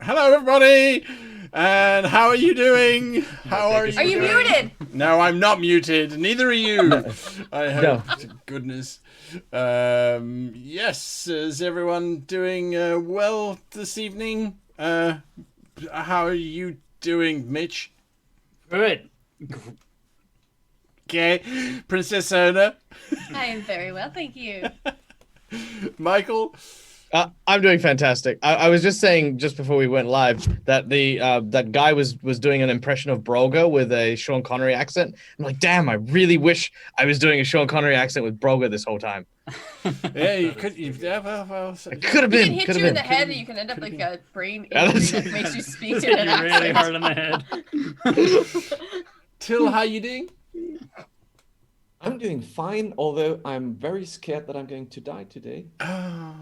Hello, everybody, and how are you doing? How are you? Are you doing? muted? No, I'm not muted. Neither are you. I hope No. to goodness. Yes, is everyone doing well this evening? How are you doing, Mitch? Good. Okay, Princess Ona, I am very well, thank you. Michael. I'm doing fantastic. I was just saying just before we went live that the that guy was doing an impression of Brogre with a Sean Connery accent. I'm like, damn, I really wish I was doing a Sean Connery accent with Brogre this whole time. Yeah, you could. Yeah, well, It could have He been. can hit Could you have in been. the head and you can end up like a brain Yeah, injury that's- that makes you speak Just in hit an you really accent. hard on the head. Till, how you doing? I'm doing fine, although I'm very scared that I'm going to die today. Oh,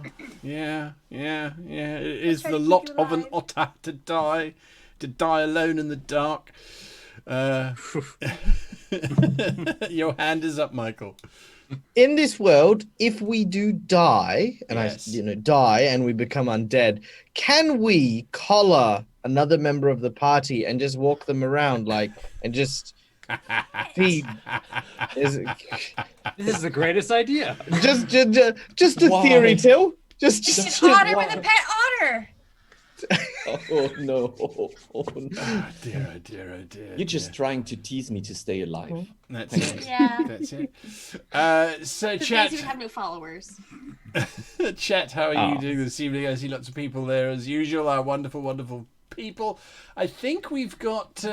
yeah. It is try the to keep lot you of an alive. otter to die alone in the dark. Your hand is up, Michael. In this world, if we do die, and Yes. die and we become undead, can we collar another member of the party and just walk them around and just feed? Is This is the greatest idea. just a Why? theory, Till. Just An otter with a pet otter. Oh no. Oh, no. Oh dear. You're just trying to tease me to stay alive. That's it. Yeah. That's it. So, The chat, days we have no followers. chat, how are you Oh. doing this evening? I see lots of people there as usual. Our wonderful, wonderful people. I think we've got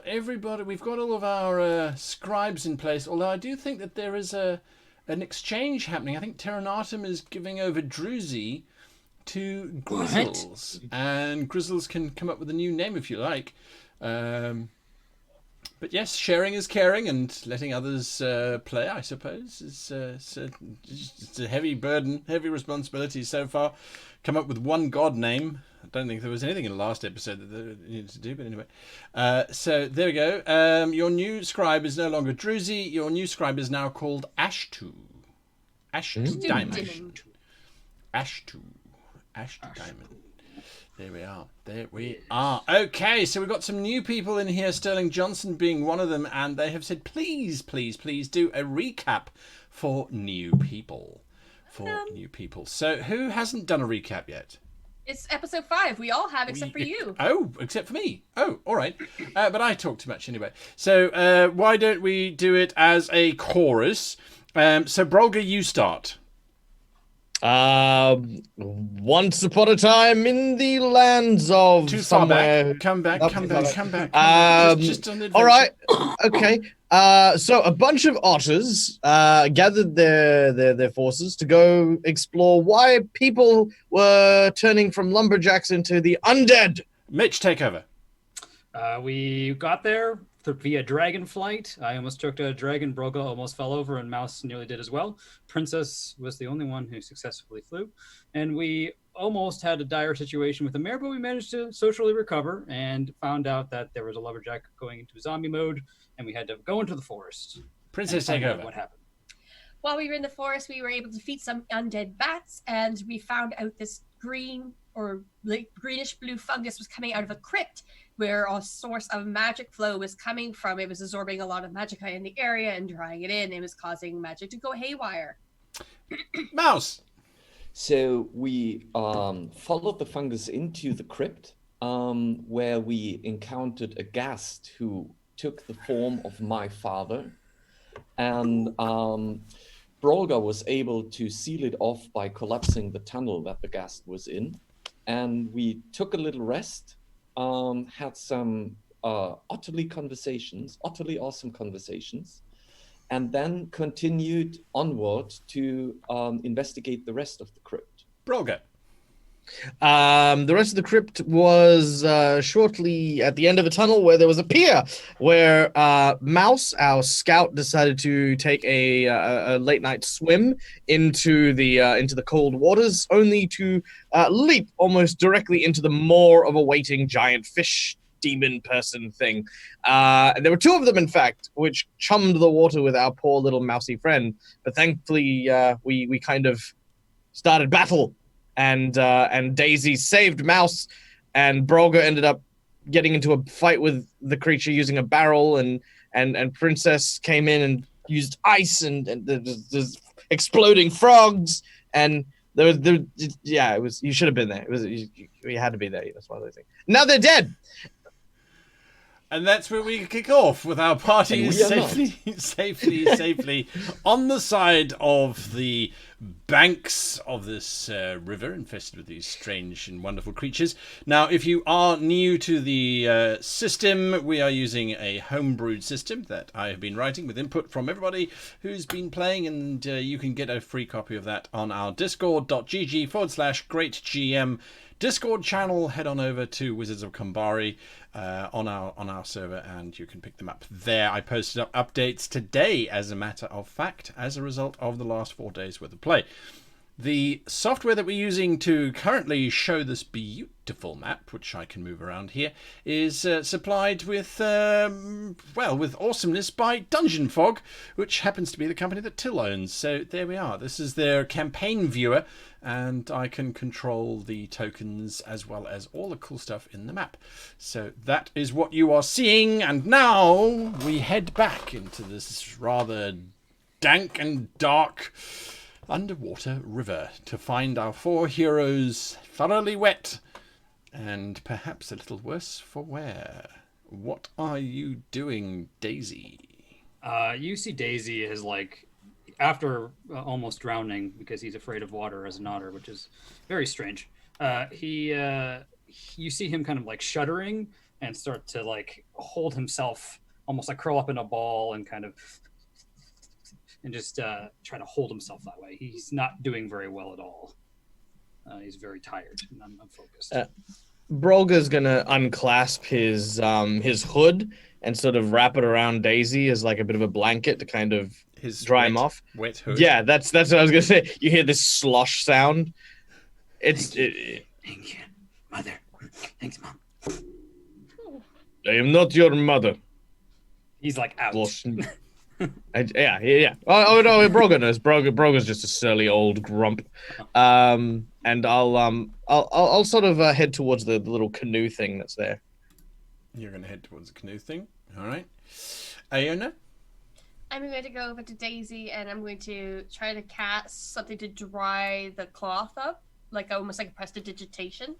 everybody. We've got all of our scribes in place. Although I do think that there is an exchange happening. I think Terranatum is giving over Druzy to Grizzles, and Grizzles can come up with a new name if you like. But yes, sharing is caring, and letting others play, I suppose, is it's a heavy burden, heavy responsibility so far. Come up with one god name. I don't think there was anything in the last episode that they needed to do, but anyway. So there we go. Your new scribe is no longer Druzy. Your new scribe is now called Ashtu. Ashtu Diamond. Ashtu Diamond. There we are. Okay, so we've got some new people in here, Sterling Johnson being one of them, and they have said, please do a recap for new people. So who hasn't done a recap yet? It's episode 5. We all have except for you. Oh, except for me. Oh, all right. But I talk too much anyway. So why don't we do it as a chorus? So Brogre, you start. Once upon a time in the lands of Too far somewhere. back. Come back. Just on the adventure. All right. Okay. So a bunch of otters gathered their forces to go explore why people were turning from lumberjacks into the undead. Mitch, take over. We got there via dragon flight. I almost took a dragon. Brogre almost fell over, and Mouse nearly did as well. Princess was the only one who successfully flew. And we almost had a dire situation with the mare, but we managed to socially recover and found out that there was a lumberjack going into zombie mode, and we had to go into the forest. Princess, and take find out over. What happened? While we were in the forest, we were able to defeat some undead bats, and we found out this green or like greenish blue fungus was coming out of a crypt where a source of magic flow was coming from. It was absorbing a lot of magicka in the area and drawing it in. It was causing magic to go haywire. Mouse. So we followed the fungus into the crypt, where we encountered a ghast who took the form of my father. And Brogre was able to seal it off by collapsing the tunnel that the ghast was in. And we took a little rest, had some utterly awesome conversations, and then continued onward to investigate the rest of the crypt. Brogre. The rest of the crypt was shortly at the end of a tunnel where there was a pier where Mouse, our scout, decided to take a late night swim into the cold waters, only to leap almost directly into the maw of a waiting giant fish demon person thing. There were two of them, in fact, which chummed the water with our poor little mousy friend. But thankfully, we kind of started battle and Daisy saved Mouse, and Brogre ended up getting into a fight with the creature using a barrel, and Princess came in and used ice, and there's exploding frogs, and it was, you should have been there. It was, you had to be there. That's one of those things. Now they're dead. And that's where we kick off with our party safely on the side of the banks of this river infested with these strange and wonderful creatures. Now, if you are new to the system, we are using a homebrewed system that I have been writing with input from everybody who's been playing, and you can get a free copy of that on our discord.gg/GreatGM Discord channel. Head on over to Wizards of Carnbari on our server, and you can pick them up there. I posted up updates today, as a matter of fact, as a result of the last 4 days worth of play. The software that we're using to currently show this beautiful map, which I can move around here, is supplied with, with awesomeness by Dungeon Fog, which happens to be the company that Till owns. So there we are. This is their campaign viewer, and I can control the tokens as well as all the cool stuff in the map. So that is what you are seeing, and now we head back into this rather dank and dark underwater river to find our 4 heroes thoroughly wet and perhaps a little worse for wear. What are you doing, Daisy? You see Daisy is like, after almost drowning because he's afraid of water as an otter, which is very strange. You see him kind of like shuddering and start to like hold himself, almost like curl up in a ball and kind of, and just try to hold himself that way. He's not doing very well at all. He's very tired and unfocused. Brogre's gonna unclasp his hood and sort of wrap it around Daisy as like a bit of a blanket to kind of dry him off. Wet hood. Yeah, that's what I was gonna say. You hear this slosh sound. Thank you, Mother. Thanks, Mom. I am not your mother. He's like out. Yeah. Oh no, Brogre knows. Brogre's just a surly old grump. And I'll sort of head towards the little canoe thing that's there. You're gonna head towards the canoe thing. All right. Iona? I'm going to go over to Daisy and I'm going to try to cast something to dry the cloth up, like almost like a prestidigitation.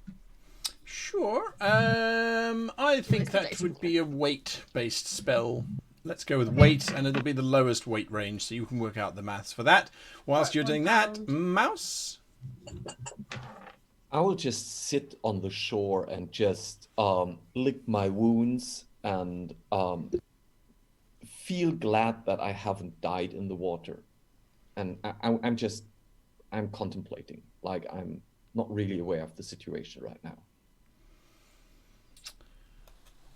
Sure. I think that would be a weight-based spell. Let's go with weight, and it'll be the lowest weight range, so you can work out the maths for that. Whilst you're doing that, Mouse? I will just sit on the shore and just lick my wounds and feel glad that I haven't died in the water. And I'm contemplating, like I'm not really aware of the situation right now.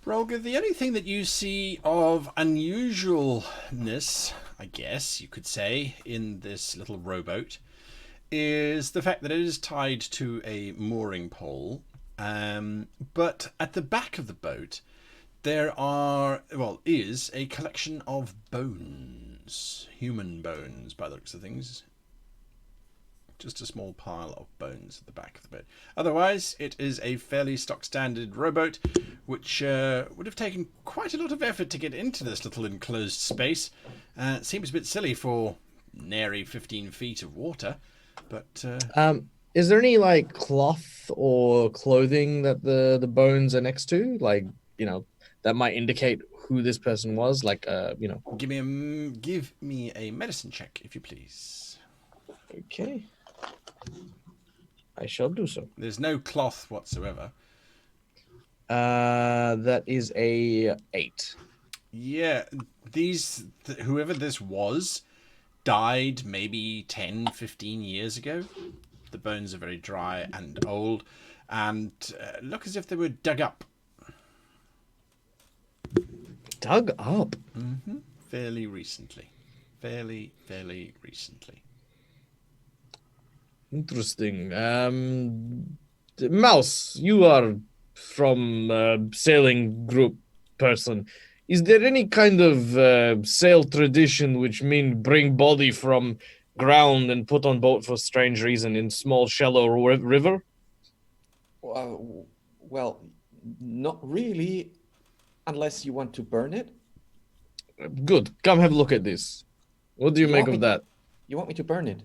Brogre, the only thing that you see of unusualness, I guess you could say, in this little rowboat is the fact that it is tied to a mooring pole. But at the back of the boat, there is a collection of bones, human bones by the looks of things. Just a small pile of bones at the back of the boat. Otherwise, it is a fairly stock-standard rowboat, which would have taken quite a lot of effort to get into this little enclosed space. It seems a bit silly for nary 15 feet of water, but... Is there any, like, cloth or clothing that the bones are next to? Like, that might indicate who this person was? Like, Give me a medicine check, if you please. Okay. I shall do so. There's no cloth whatsoever. That is a 8. Yeah, whoever this was died maybe 10, 15 years ago. The bones are very dry and old and look as if they were dug up. Dug up? Mm-hmm. Fairly recently. Fairly recently. Interesting. Mouse, you are from sailing group person. Is there any kind of sail tradition which mean bring body from ground and put on boat for strange reason in small shallow river? Well, not really, unless you want to burn it. Good. Come have a look at this. What do you make of that? You want me to burn it?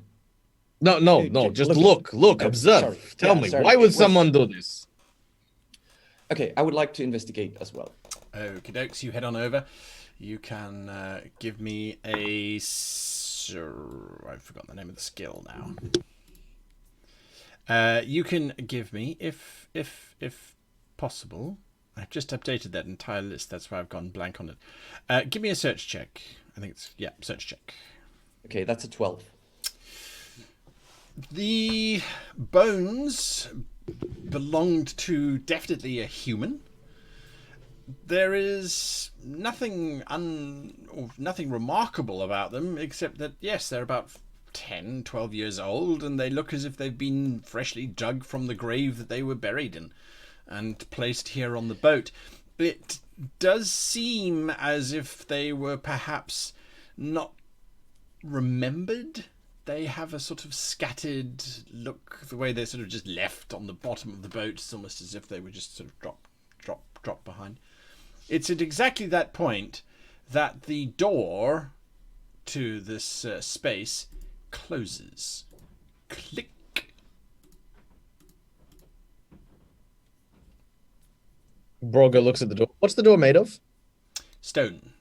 No. Just look, observe. Sorry. Tell me, why would someone do this? Okay, I would like to investigate as well. Okie dokes, you head on over. You can give me a... I've forgotten the name of the skill now. You can give me, if possible... I've just updated that entire list. That's why I've gone blank on it. Give me a search check. I think it's... Yeah, search check. Okay, that's a 12. The bones belonged to definitely a human. There is nothing remarkable about them, except that, yes, they're about 10, 12 years old, and they look as if they've been freshly dug from the grave that they were buried in and placed here on the boat. It does seem as if they were perhaps not remembered. They have a sort of scattered look, the way they're sort of just left on the bottom of the boat. It's almost as if they were just sort of drop behind. It's at exactly that point that the door to this space closes. Click. Brogre looks at the door. What's the door made of? Stone.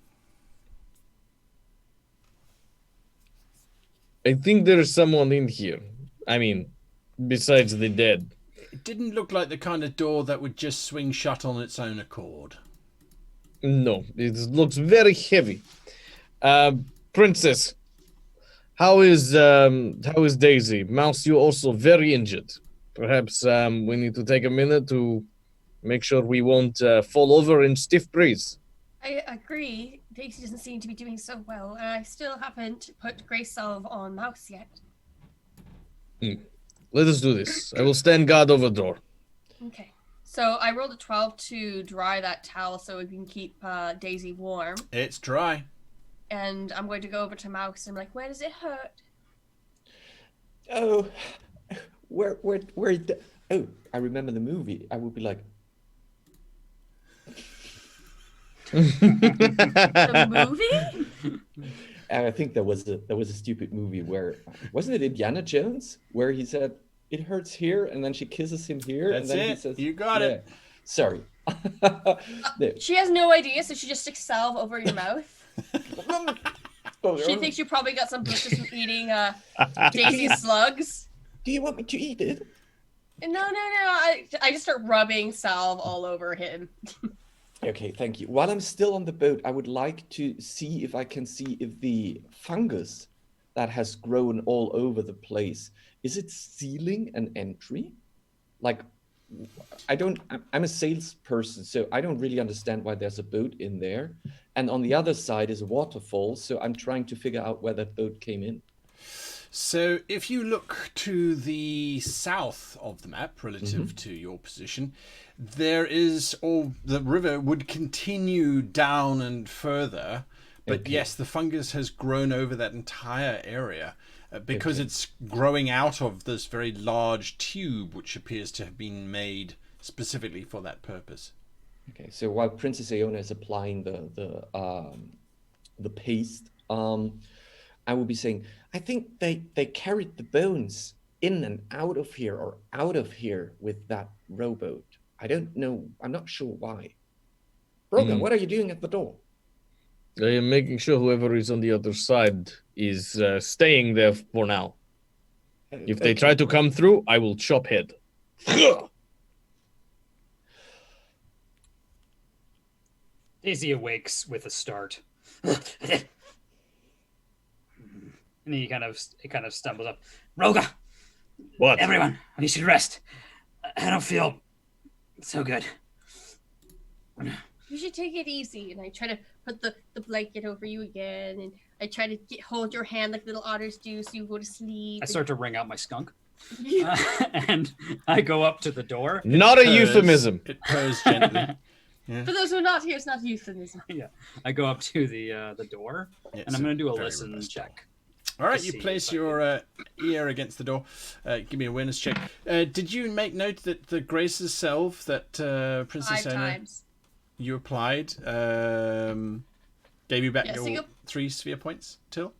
I think there's someone in here. I mean, besides the dead. It didn't look like the kind of door that would just swing shut on its own accord. No, it looks very heavy. Princess, how is Daisy? Mouse, you're also very injured. Perhaps we need to take a minute to make sure we won't fall over in stiff breeze. I agree. Daisy doesn't seem to be doing so well, and I still haven't put Grace Salve on Mouse yet. Let us do this. I will stand guard over the door. Okay. So I rolled a 12 to dry that towel so we can keep Daisy warm. It's dry. And I'm going to go over to Mouse and be like, where does it hurt? Oh, where? Oh, I remember the movie. I would be like, The movie? I think there was a stupid movie where, wasn't it Indiana Jones, where he said it hurts here and then she kisses him here. That's and then it. He says, You got it. Sorry. She has no idea, so she just sticks salve over your mouth. She thinks you probably got some blisters from eating Daisy slugs. Do you want me to eat it? No. I just start rubbing salve all over him. Okay, thank you. While I'm still on the boat, I would like to see if I can see if the fungus that has grown all over the place, is it sealing an entry? Like, I'm a salesperson, so I don't really understand why there's a boat in there. And on the other side is a waterfall, so I'm trying to figure out where that boat came in. So if you look to the south of the map relative to your position, there is, or the river would continue down and further, but yes, the fungus has grown over that entire area because it's growing out of this very large tube which appears to have been made specifically for that purpose. Okay, so while Princess Aona is applying the paste, I will be saying, I think they carried the bones in and out of here or out of here with that rowboat. I don't know. I'm not sure why. Brogre, what are you doing at the door? I am making sure whoever is on the other side is staying there for now. If they try to come through, I will chop head. Daisy awakes with a start. And he kind of stumbles up. Brogre! What? Everyone, you should rest. I don't feel so good. You should take it easy. And I try to put the blanket over you again. And I try to hold your hand like little otters do so you go to sleep. I start to wring out my skunk. And I go up to the door. Not a euphemism. It purrs gently. Yeah. For those who are not here, it's not euphemism. Yeah. I go up to the door, and I'm going to do a listen check. All right, to you see place if I your ear against the door. Give me an awareness check. Did you make note that the Grace's salve that Princess 5 Ona times. you applied gave you back Yeah, so your you'll- 3 sphere points, Till?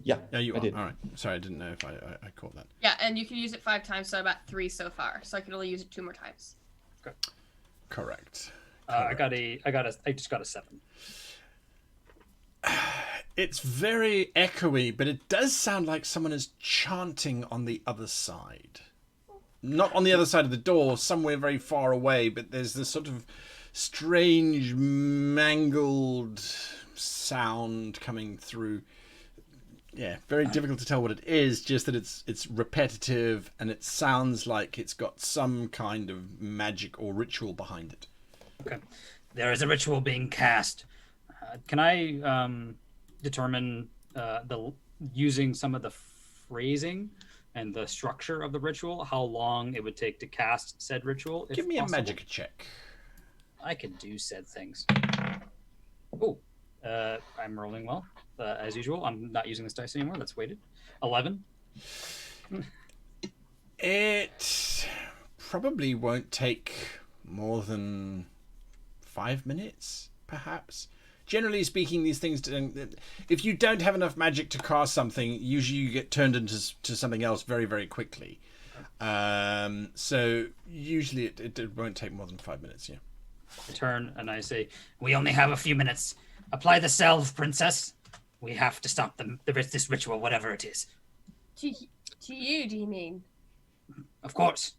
Yeah, Yeah, you I are. did. All right. Sorry, I didn't know if I caught that. Yeah, and you can use it 5 times, so I'm at 3 so far. So I can only use it 2 more times. Correct. I just got a 7. It's very echoey, but it does sound like someone is chanting on the other side. Not on the other side of the door, somewhere very far away, but there's this sort of strange, mangled sound coming through. Yeah, very difficult to tell what it is, just that it's repetitive and it sounds like it's got some kind of magic or ritual behind it. Okay. There is a ritual being cast. Can I determine using some of the phrasing and the structure of the ritual, how long it would take to cast said ritual? Give me possible? a magic check. I can do said things. Oh, I'm rolling well, as usual. I'm not using this dice anymore. That's weighted. 11. It probably won't take more than 5 minutes, perhaps. Generally speaking, these things, if you don't have enough magic to cast something, usually you get turned into something else very, very quickly. So usually it won't take more than 5 minutes, yeah. I turn and I say, "We only have a few minutes. Apply the salve, princess. We have to stop this ritual, whatever it is." To you, do you mean? Of course.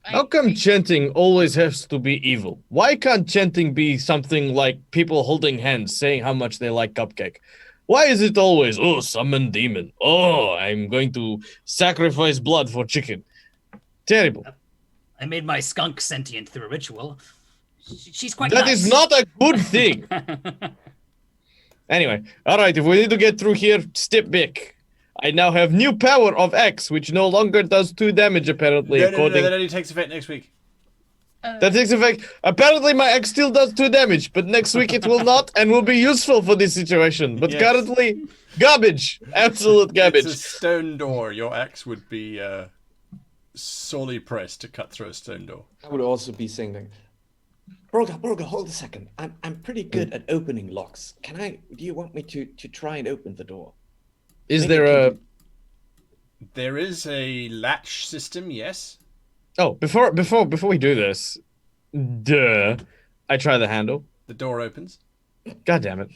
How come chanting always has to be evil? Why can't chanting be something like people holding hands saying how much they like cupcake? Why is it always, oh, summon demon? Oh, I'm going to sacrifice blood for chicken. Terrible. I made my skunk sentient through a ritual. She's quite That nice. is not a good thing. Anyway, all right, if we need to get through here, step back. I now have new power of X, which no longer does 2 damage, apparently. No, that only takes effect next week. That takes effect. Apparently, my X still does 2 damage, but next week it will not and will be useful for this situation. But Yes. currently, garbage. Absolute garbage. It's a stone door. Your axe would be sorely pressed to cut through a stone door. I would also be saying that. Brogre, hold a second. I'm pretty good at opening locks. Do you want me to try and open the door? Is Maybe there you a... can There is a latch system, yes. Oh, before we do this, duh, I try the handle. The door opens. God damn it.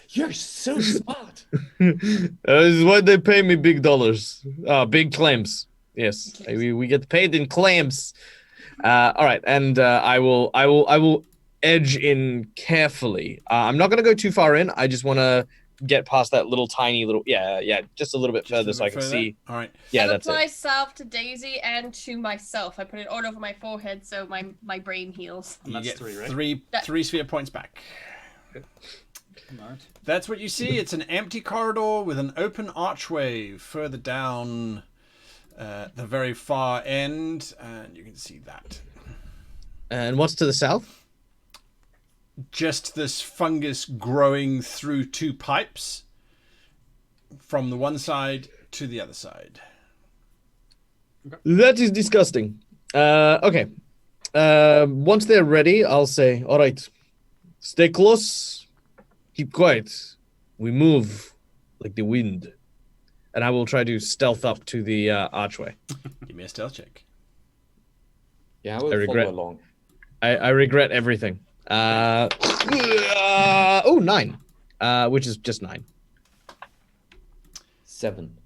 You're so smart. This is why they pay me big dollars. Big claims. Yes, we get paid in claims. All right, and I will edge in carefully. I'm not gonna go too far in. I just want to get past that little tiny little just a little bit further so I can see. All right. Yeah, I've that's applied it. salve to Daisy and to myself. I put it all over my forehead so my brain heals. And You that's get 3, right? three sphere points back. All right. That's what you see. It's an empty corridor with an open archway further down the very far end, and you can see that. And what's to the south? Just this fungus growing through 2 pipes from the one side to the other side. That is disgusting. Okay. Once they're ready, I'll say, all right, stay close, keep quiet. We move like the wind. And I will try to stealth up to the archway. Give me a stealth check. Yeah, I will regret- follow along. I regret everything. 9. Which is just 9. 7.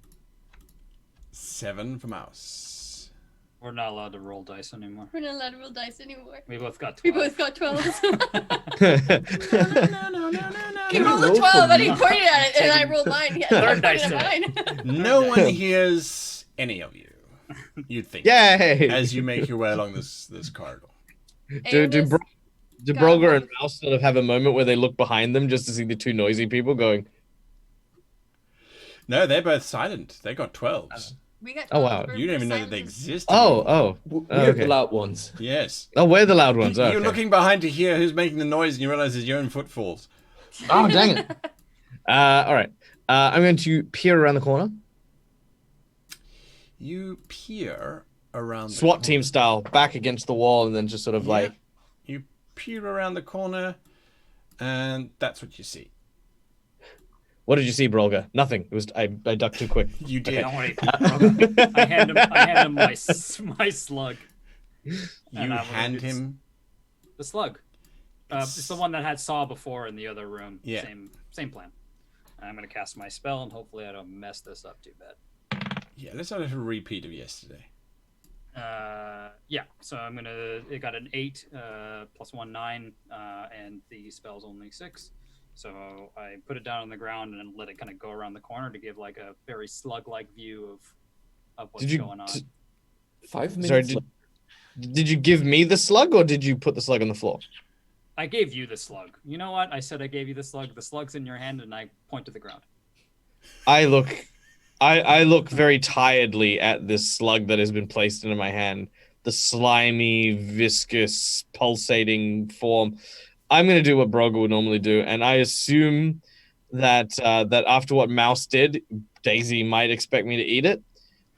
7 for Mouse. We're not allowed to roll dice anymore. We're not allowed to roll dice anymore. We both got 12. We both got 12s. No. He You rolled a roll 12 for and he me. pointed at it, and I rolled mine. Yeah, Third I dice pointed at mine. No one hears any of you. You'd think. Yay! As you make your way along this corridor. Do Amos, Brogre and Mouse sort of have a moment where they look behind them just to see the 2 noisy people going, No, they're both silent. They got 12s. we got Oh, wow. 12s. You don't even know that they Silence is- exist. oh, We're okay. the loud ones. Yes. Oh, we're the loud ones. You're Okay. looking behind to hear who's making the noise, and you realize it's your own footfalls. Oh, dang it. All right. I'm going to peer around the corner. You peer around SWAT the team style, back against the wall, and then just sort of like... You peer around the corner, and that's what you see. What did you see, Brogre? Nothing. It was I ducked too quick. You did. Don't worry, Brogre. I hand him my slug. You And hand him... the slug. It's the one that had saw before in the other room. Yeah. Same plan. I'm gonna cast my spell, and hopefully I don't mess this up too bad. Yeah, let's not have a repeat of yesterday. Yeah. So I'm gonna. It got an 8 plus 1 9, and the spell's only 6. So I put it down on the ground and let it kind of go around the corner to give like a very slug-like view of what's going on. 5 minutes. Sorry, did you give me the slug, or did you put the slug on the floor? I gave you the slug. You know what? I said I gave you the slug. The slug's in your hand, and I point to the ground. I look very tiredly at this slug that has been placed into my hand. The slimy, viscous, pulsating form. I'm going to do what Brogre would normally do, and I assume that that after what Mouse did, Daisy might expect me to eat it,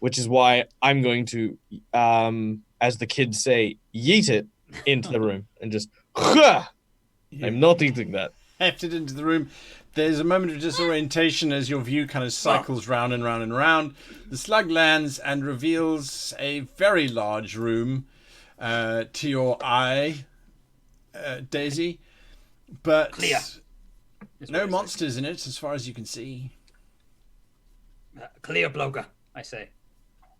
which is why I'm going to, as the kids say, yeet it into the room and just... I'm not eating that. Hefted into the room. There's a moment of disorientation as your view kind of cycles round and round and round. The slug lands and reveals a very large room to your eye, Daisy. But Clear. no monsters in it as far as you can see. Clear, Brogre, I say.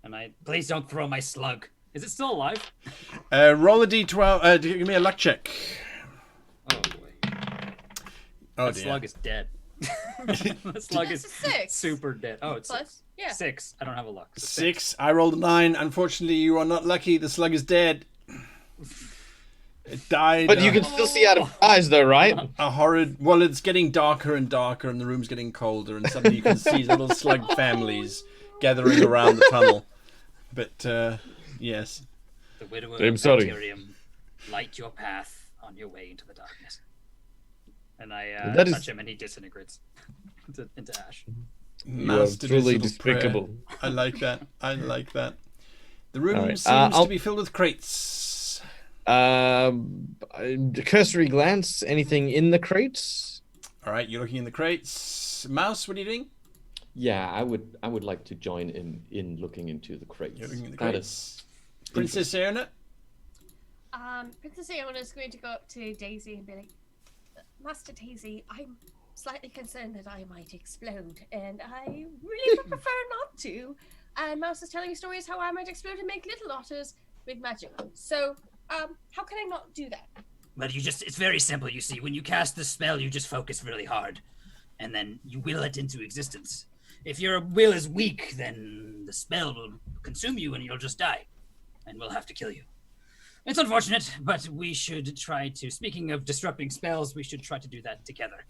And please don't throw my slug. Is it still alive? Roll a d12. Give me a luck check. Oh boy. Oh, That dear. slug is dead. The slug is That's a 6. super dead. Oh, it's Plus, yeah. 6. I don't have a luck. So 6. I rolled a 9. Unfortunately, you are not lucky. The slug is dead. It died. But you can still see out of eyes, though, right? A horrid... Well, it's getting darker and darker, and the room's getting colder, and suddenly you can see little slug families gathering around the tunnel. But, yes. The widower I'm of sorry. Bacterium, light your path on your way into the darkness. And I That is- touch him, and he disintegrates into ash. You are Mastered truly his little prayer. despicable. I like that. I like that. The room All right, seems I'll- to be filled with crates. Cursory glance. Anything in the crates? All right, you're looking in the crates. Mouse, what are you doing? Yeah, I would like to join in looking into the crates. You're looking in the That crates. is Princess Aona? Princess Iona is going to go up to Daisy and be like, Master Daisy, I'm slightly concerned that I might explode, and I really would prefer not to. And Mouse is telling me stories how I might explode and make little otters with magic. So, how can I not do that? But it's very simple, you see. When you cast the spell, you just focus really hard, and then you will it into existence. If your will is weak, then the spell will consume you and you'll just die, and we'll have to kill you. It's unfortunate, but we should try to, speaking of disrupting spells, we should try to do that together.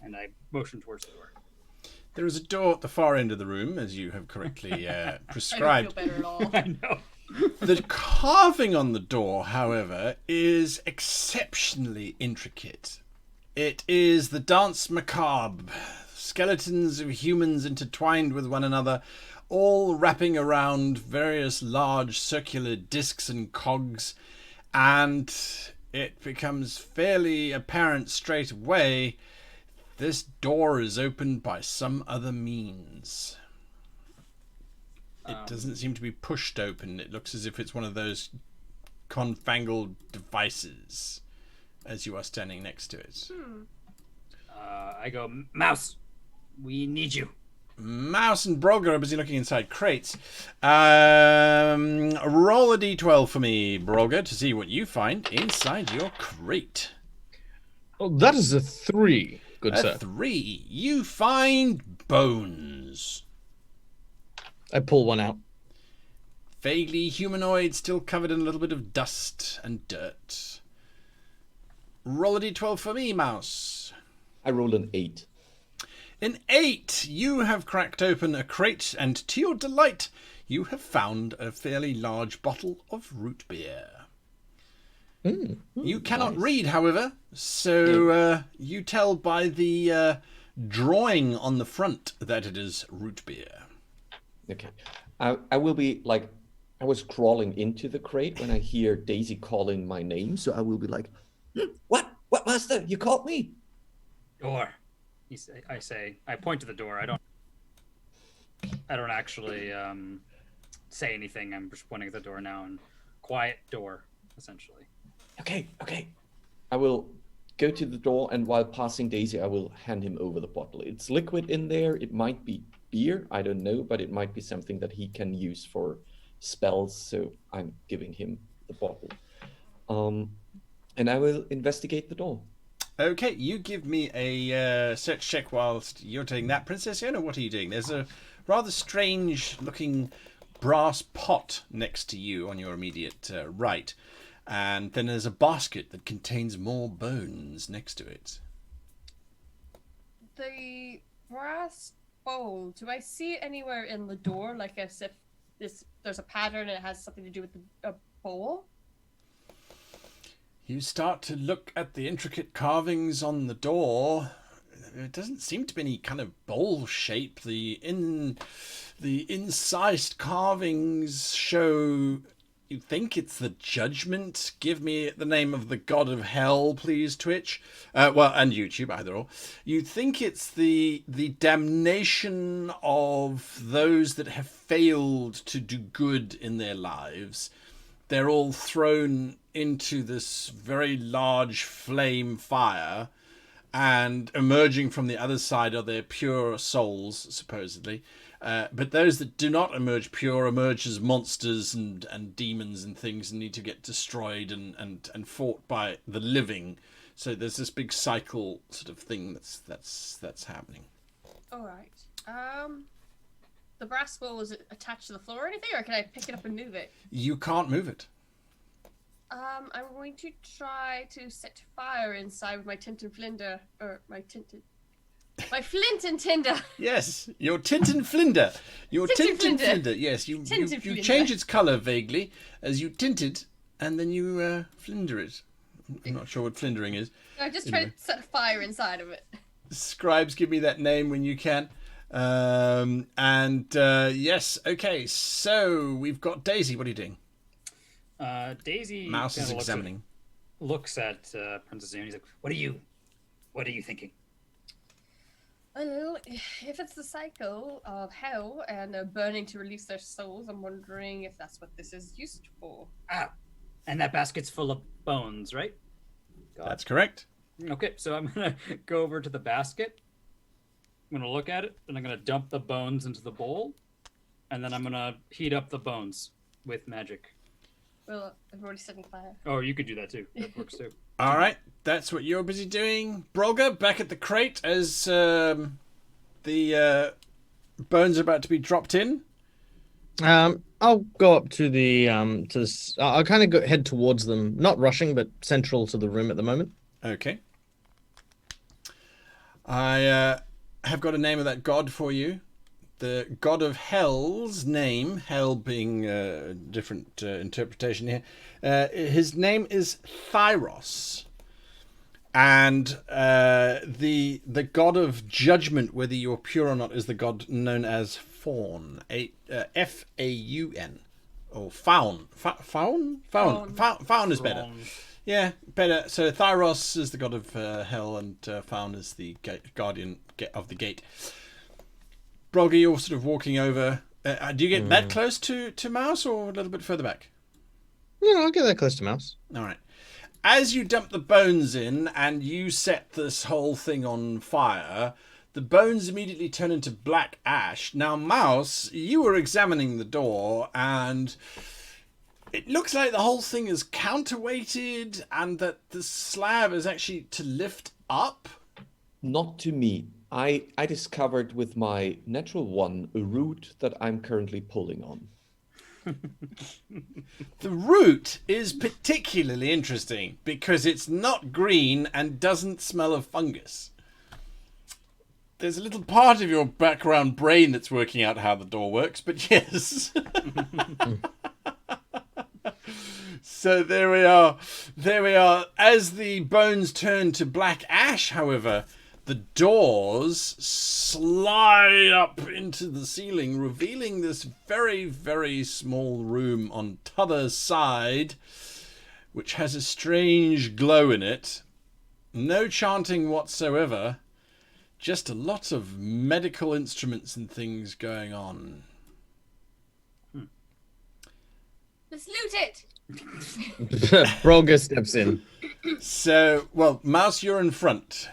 And I motion towards the door. There is a door at the far end of the room, as you have correctly I don't prescribed. feel better at all. I know. The carving on the door, however, is exceptionally intricate. It is the dance macabre, skeletons of humans intertwined with one another, all wrapping around various large circular discs and cogs, and it becomes fairly apparent straight away this door is opened by some other means. It doesn't seem to be pushed open. It looks as if it's one of those confangled devices as you are standing next to it. I go, Mouse, we need you. Mouse and Brogre are busy looking inside crates. Roll a d12 for me, Brogre, to see what you find inside your crate. Oh, that is a 3. Good A sir. 3. You find bones. I pull one out. Vaguely humanoid, still covered in a little bit of dust and dirt. Roll a d12 for me, Mouse. I rolled an 8. An 8. You have cracked open a crate, and to your delight, you have found a fairly large bottle of root beer. You cannot nice. read, however, so you tell by the drawing on the front that it is root beer. Okay. I will be like, I was crawling into the crate when I hear Daisy calling my name, so I will be like, What, master? You called me? Door. I point to the door. I don't actually say anything. I'm just pointing at the door now, and quiet door, essentially. Okay. I will go to the door, and while passing Daisy, I will hand him over the bottle. It's liquid in there. It might be beer, I don't know, but it might be something that he can use for spells, so I'm giving him the bottle. And I will investigate the door. Okay, you give me a search check whilst you're doing that. Princess Iona, what are you doing? There's a rather strange-looking brass pot next to you on your immediate right. And then there's a basket that contains more bones next to it. The brass bowl, do I see it anywhere in the door? Like as if there's a pattern and it has something to do with a bowl? You start to look at the intricate carvings on the door. It doesn't seem to be any kind of bowl shape. The incised carvings show. You think it's the judgment? Give me the name of the god of hell, please, Twitch. And YouTube, either or. You think it's the damnation of those that have failed to do good in their lives. They're all thrown into this very large flame fire, and emerging from the other side are their pure souls, supposedly. But those that do not emerge pure emerge as monsters and demons and things, and need to get destroyed and fought by the living. So there's this big cycle sort of thing that's happening. All right. The brass bowl, is it attached to the floor or anything, or can I pick it up and move it? You can't move it. I'm going to try to set fire inside with my flint and tinder. Yes, your tint and flinder. Your tint and flinder. Yes, you change its colour vaguely as you tint it, and then you flinder it. I'm not sure what flindering is. I just try to set a fire inside of it. Scribes, give me that name when you can. Yes, okay, so we've got Daisy. What are you doing? Daisy Mouse is examining. Looks at Princess Iona. He's like, What are you thinking? Well, if it's the cycle of hell and they're burning to release their souls, I'm wondering if that's what this is used for. Ah, and that basket's full of bones, right? That's correct. Okay, so I'm gonna go over to the basket. I'm gonna look at it, and I'm gonna dump the bones into the bowl, and then I'm gonna heat up the bones with magic. Well, I've already set on fire. Oh, you could do that too. That works too. All right, that's what you're busy doing. Brogre, back at the crate as the bones are about to be dropped in. I'll go up to the I'll kind of head towards them, not rushing, but central to the room at the moment. Okay. I have got a name of that god for you. The god of hell's name, hell being a different interpretation here. His name is Thyros. And the god of judgment, whether you're pure or not, is the god known as Faun. F-A-U-N. Or Faun. Faun is better. Yeah, better. So Thyros is the god of hell, and Faun is the guardian of the gate. Brogre, you're sort of walking over. Do you get that close to Mouse, or a little bit further back? No, I'll get that close to Mouse. All right. As you dump the bones in and you set this whole thing on fire, the bones immediately turn into black ash. Now, Mouse, you were examining the door, and it looks like the whole thing is counterweighted and that the slab is actually to lift up. Not to me. I discovered with my natural one a root that I'm currently pulling on. The root is particularly interesting because it's not green and doesn't smell of fungus. There's a little part of your background brain that's working out how the door works, but yes. So there we are. There we are. As the bones turn to black ash, however, the doors slide up into the ceiling, revealing this very, very small room on t'other side, which has a strange glow in it. No chanting whatsoever. Just a lot of medical instruments and things going on. Let's loot it. Brogre steps in. So, well, Mouse, you're in front.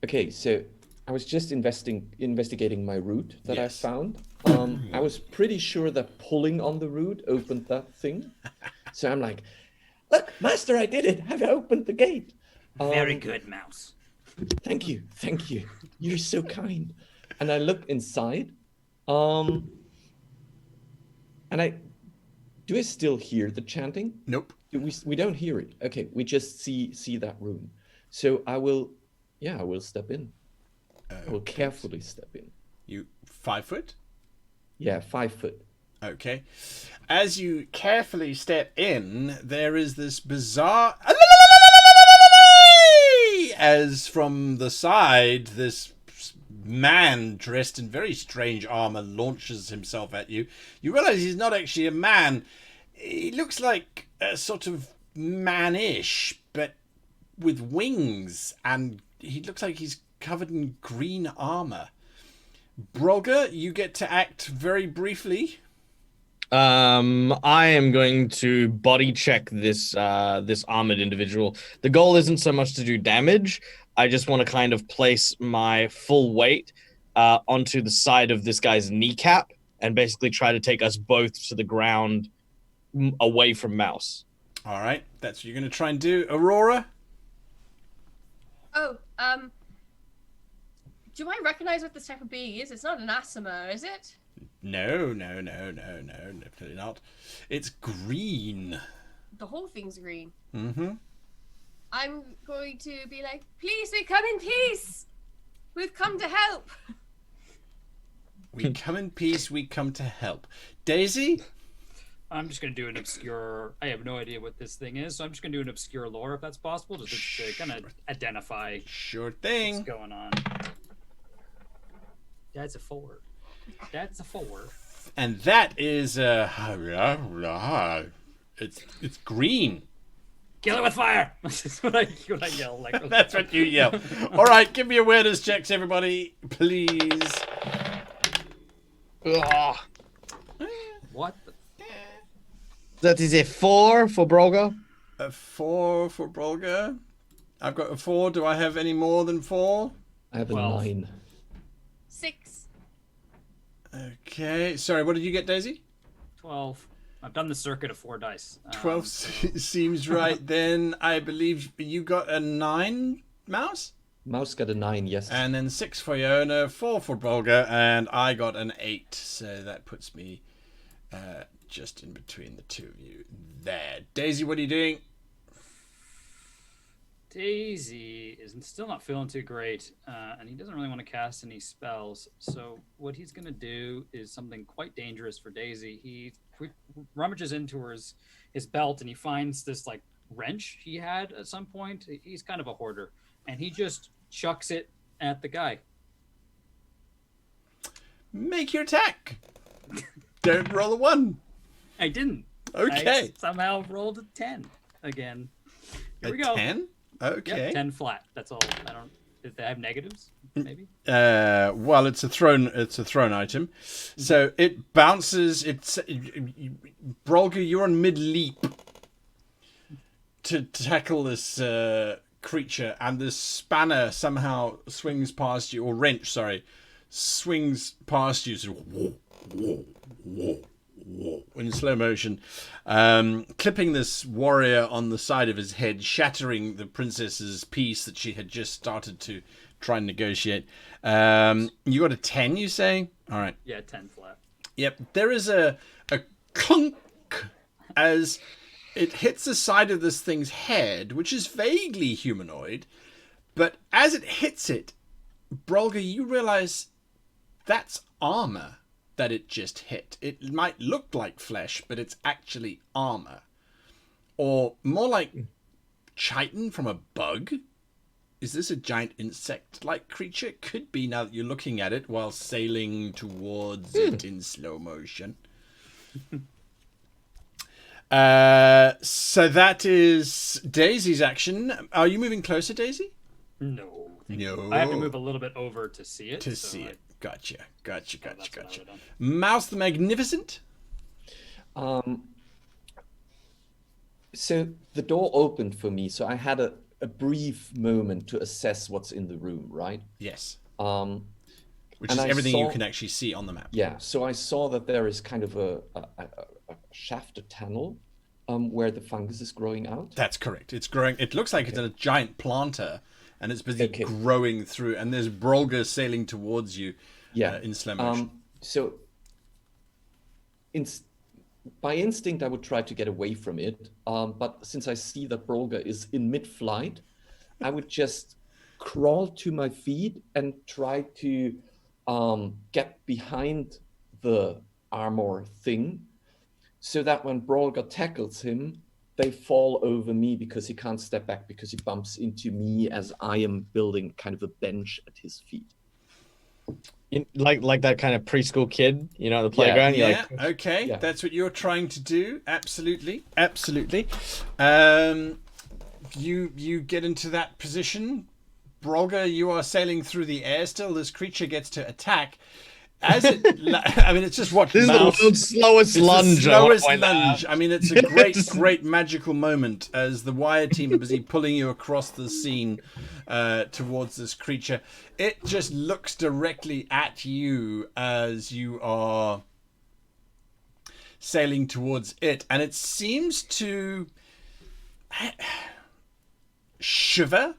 Okay, so I was just investigating my route that Yes. I found. I was pretty sure that pulling on the route opened that thing. So I'm like, look, Master, I did it. I've opened the gate. Very good, Mouse. Thank you. Thank you. You're so kind. And I look inside. And do I still hear the chanting? Nope. We don't hear it. Okay, we just see that room. So I will step in. I will carefully step in. You 5 foot? Yeah, 5 foot. Okay. As you carefully step in, there is this bizarre... As from the side, this man dressed in very strange armor launches himself at you. You realize he's not actually a man. He looks like a sort of man-ish, but with wings, and he looks like he's covered in green armor. Brogre, you get to act very briefly. I am going to body check this this armored individual. The goal isn't so much to do damage. I just want to kind of place my full weight onto the side of this guy's kneecap and basically try to take us both to the ground away from Mouse. All right, that's what you're going to try and do. Aurora? Oh, do I recognize what this type of being is? It's not an asthma, is it? No, definitely not. It's green. The whole thing's green. Mm-hmm. I'm going to be like, please, we come in peace. We've come to help. We come in peace, we come to help. Daisy? I'm just going to do an obscure... I have no idea what this thing is, so I'm just going to do an obscure lore, if that's possible, just to kind of identify Sure what's thing. going on. That's a 4. That's a 4. And that is it's green. Kill it with fire. That's what I yell. Like, That's what you yell. All right, give me awareness checks, everybody, please. Ugh. what? The... That is a 4 for Brogre. A 4 for Brogre. I've got a 4. Do I have any more than 4? I have a 12. 9. 6. Okay. Sorry, what did you get, Daisy? 12. I've done the circuit of 4 dice. 12 seems right. Then I believe you got a 9, Mouse? Mouse got a 9, yes. And then 6 for Iona, 4 for Brogre, and I got an 8. So that puts me just in between the two of you there. Daisy, what are you doing? Daisy is still not feeling too great, and he doesn't really want to cast any spells. So what he's going to do is something quite dangerous for Daisy. He rummages into his belt, and he finds this like wrench he had at some point. He's kind of a hoarder, and he just chucks it at the guy. Make your attack. Don't roll a 1. I didn't. Okay. I somehow rolled a 10 again. Here we A go. 10? Okay. Yep, 10 flat. That's all. I don't. Did they have negatives? Maybe. Well, it's a thrown item, so it bounces. It's Brogre, you're on mid leap to tackle this creature, and this spanner somehow swings past you, or wrench, sorry, swings past you, sort of whoa, in slow motion, clipping this warrior on the side of his head, shattering the princess's peace that she had just started to try and negotiate. You got a 10, you say? All right. Yeah, 10 flat. Yep. There is a clunk as it hits the side of this thing's head, which is vaguely humanoid. But as it hits it, Brogre, you realize that's armor. that it just hit. It might look like flesh, but it's actually armor. Or more like chitin from a bug. Is this a giant insect-like creature? Could be, now that you're looking at it while sailing towards it in slow motion. So that is Daisy's action. Are you moving closer, Daisy? No. No. I have to move a little bit over to see it. See it. Gotcha. That's what I would've done. Mouse the Magnificent. So the door opened for me, so I had a brief moment to assess what's in the room, right? Yes. Which And is I everything you saw- can actually see on the map. Yeah, so I saw that there is kind of a shafted tunnel where the fungus is growing out. That's correct. It's growing. It looks like it's a giant planter, and it's busy Okay. growing through. And there's Brogre sailing towards you. Yeah. In slow motion. So by instinct, I would try to get away from it. But since I see that Brogre is in mid-flight, I would just crawl to my feet and try to get behind the armor thing so that when Brogre tackles him, they fall over me because he can't step back because he bumps into me as I am building kind of a bench at his feet. Like that kind of preschool kid, you know, at the playground. You're Yeah. like, Okay. Yeah. That's what you're trying to do. Absolutely. You get into that position. Brogre, you are sailing through the air still. This creature gets to attack. As it, I mean, it's just what this Mouse. is the world's slowest lunge. It's the I wanna slowest point that out. lunge. I mean, it's a great magical moment as the wire team are busy pulling you across the scene towards this creature. It just looks directly at you as you are sailing towards it, and it seems to shiver.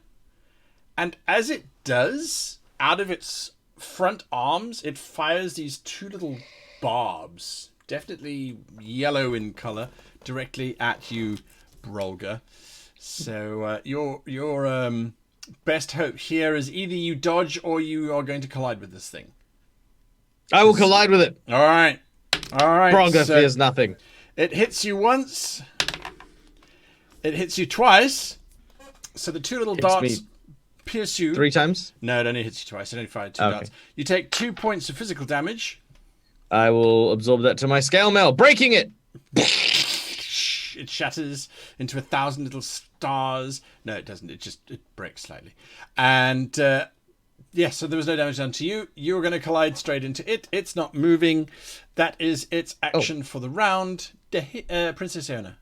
And as it does, out of its front arms, it fires these two little barbs, definitely yellow in color, directly at you, Brogre. So your best hope here is either you dodge or you are going to collide with this thing. I will collide with it. All right. Brogre so fears nothing. it hits you once. It hits you twice. So the two little Hits darts me pierce you. 3 times. No, it only hits you twice. It only fired two Okay. darts. You take 2 points of physical damage. I will absorb that to my scale mail, breaking it. It shatters into 1,000 little stars. No, it doesn't. It breaks slightly. And so there was no damage done to you. You're going to collide straight into it. It's not moving. That is its action for the round. Princess Iona.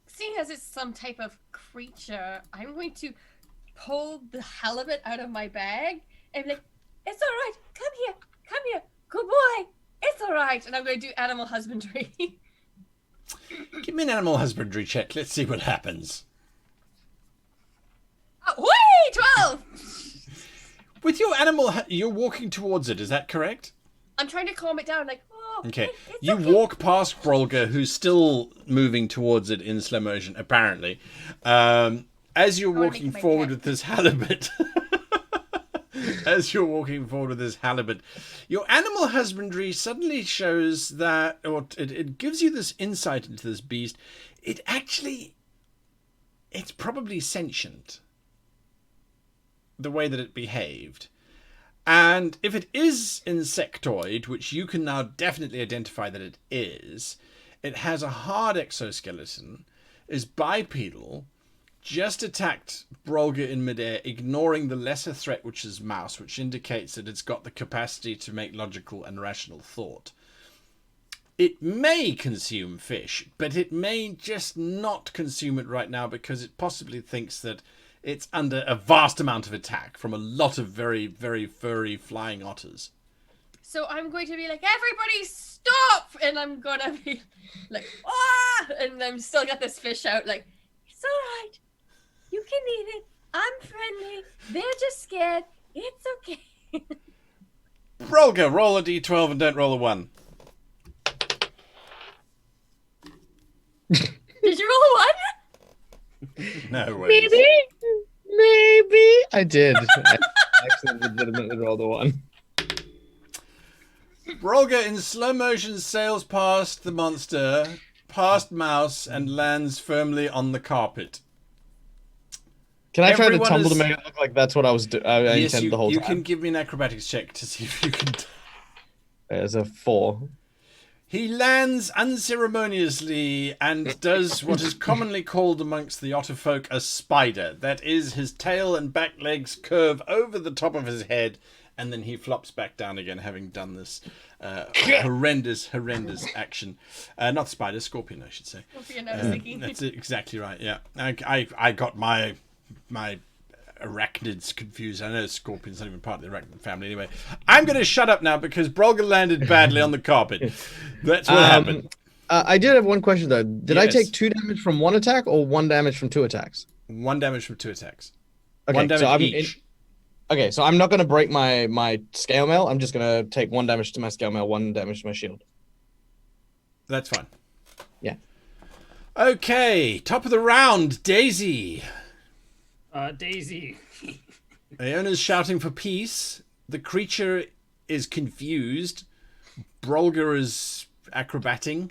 Seeing as it's some type of creature, I'm going to pull the halibut out of my bag and be like, "It's all right. Come here. Good boy. It's all right." And I'm going to do animal husbandry. Give me an animal husbandry check. Let's see what happens. Whee! 12. With your animal, you're walking towards it. Is that correct? I'm trying to calm it down. Like, oh, Okay. it's You okay. walk past Brogre, who's still moving towards it in slow motion, apparently. As you're wanna walking make my forward pet. with this halibut, your animal husbandry suddenly shows that, or it gives you this insight into this beast. It's probably sentient, the way that it behaved. And if it is insectoid, which you can now definitely identify that it is, it has a hard exoskeleton, is bipedal, just attacked Brogre in midair, ignoring the lesser threat, which is Mouse, which indicates that it's got the capacity to make logical and rational thought. It may consume fish, but it may just not consume it right now because it possibly thinks that it's under a vast amount of attack from a lot of very, very furry flying otters. So I'm going to be like, "Everybody stop!" And I'm going to be like, "Ah!" And I'm still got this fish out like, "It's all right. You can eat it. I'm friendly. They're just scared. It's okay." Brogre, roll a d12 and don't roll a 1. Did you roll a 1? No way. Maybe. I did. I actually legitimately rolled a 1. Brogre in slow motion sails past the monster, past Mouse, and lands firmly on the carpet. Can I try to Everyone tumble is- to make it look like that's what I was I Yes, intended the whole you time? can give me an acrobatics check to see if you can. There's a 4. He lands unceremoniously and does what is commonly called amongst the otter folk a spider. That is, his tail and back legs curve over the top of his head, and then he flops back down again, having done this horrendous action. Not spider, scorpion, I should say. Scorpion, I was thinking. That's exactly right. Yeah, I got my arachnids confused. I know scorpion's not even part of the arachnid family. Anyway, I'm going to shut up now because Brogre landed badly on the carpet. That's what happened. I did have one question though. Did I Yes. take 2 damage from 1 attack or 1 damage from 2 attacks? 1 damage from 2 attacks. Okay, 1 damage so each. Okay, so I'm not gonna break my scale mail. I'm just gonna take 1 damage to my scale mail, 1 damage to my shield. That's fine. Yeah. Okay, top of the round, Daisy. Daisy. Iona's shouting for peace. The creature is confused. Brogre is acrobating.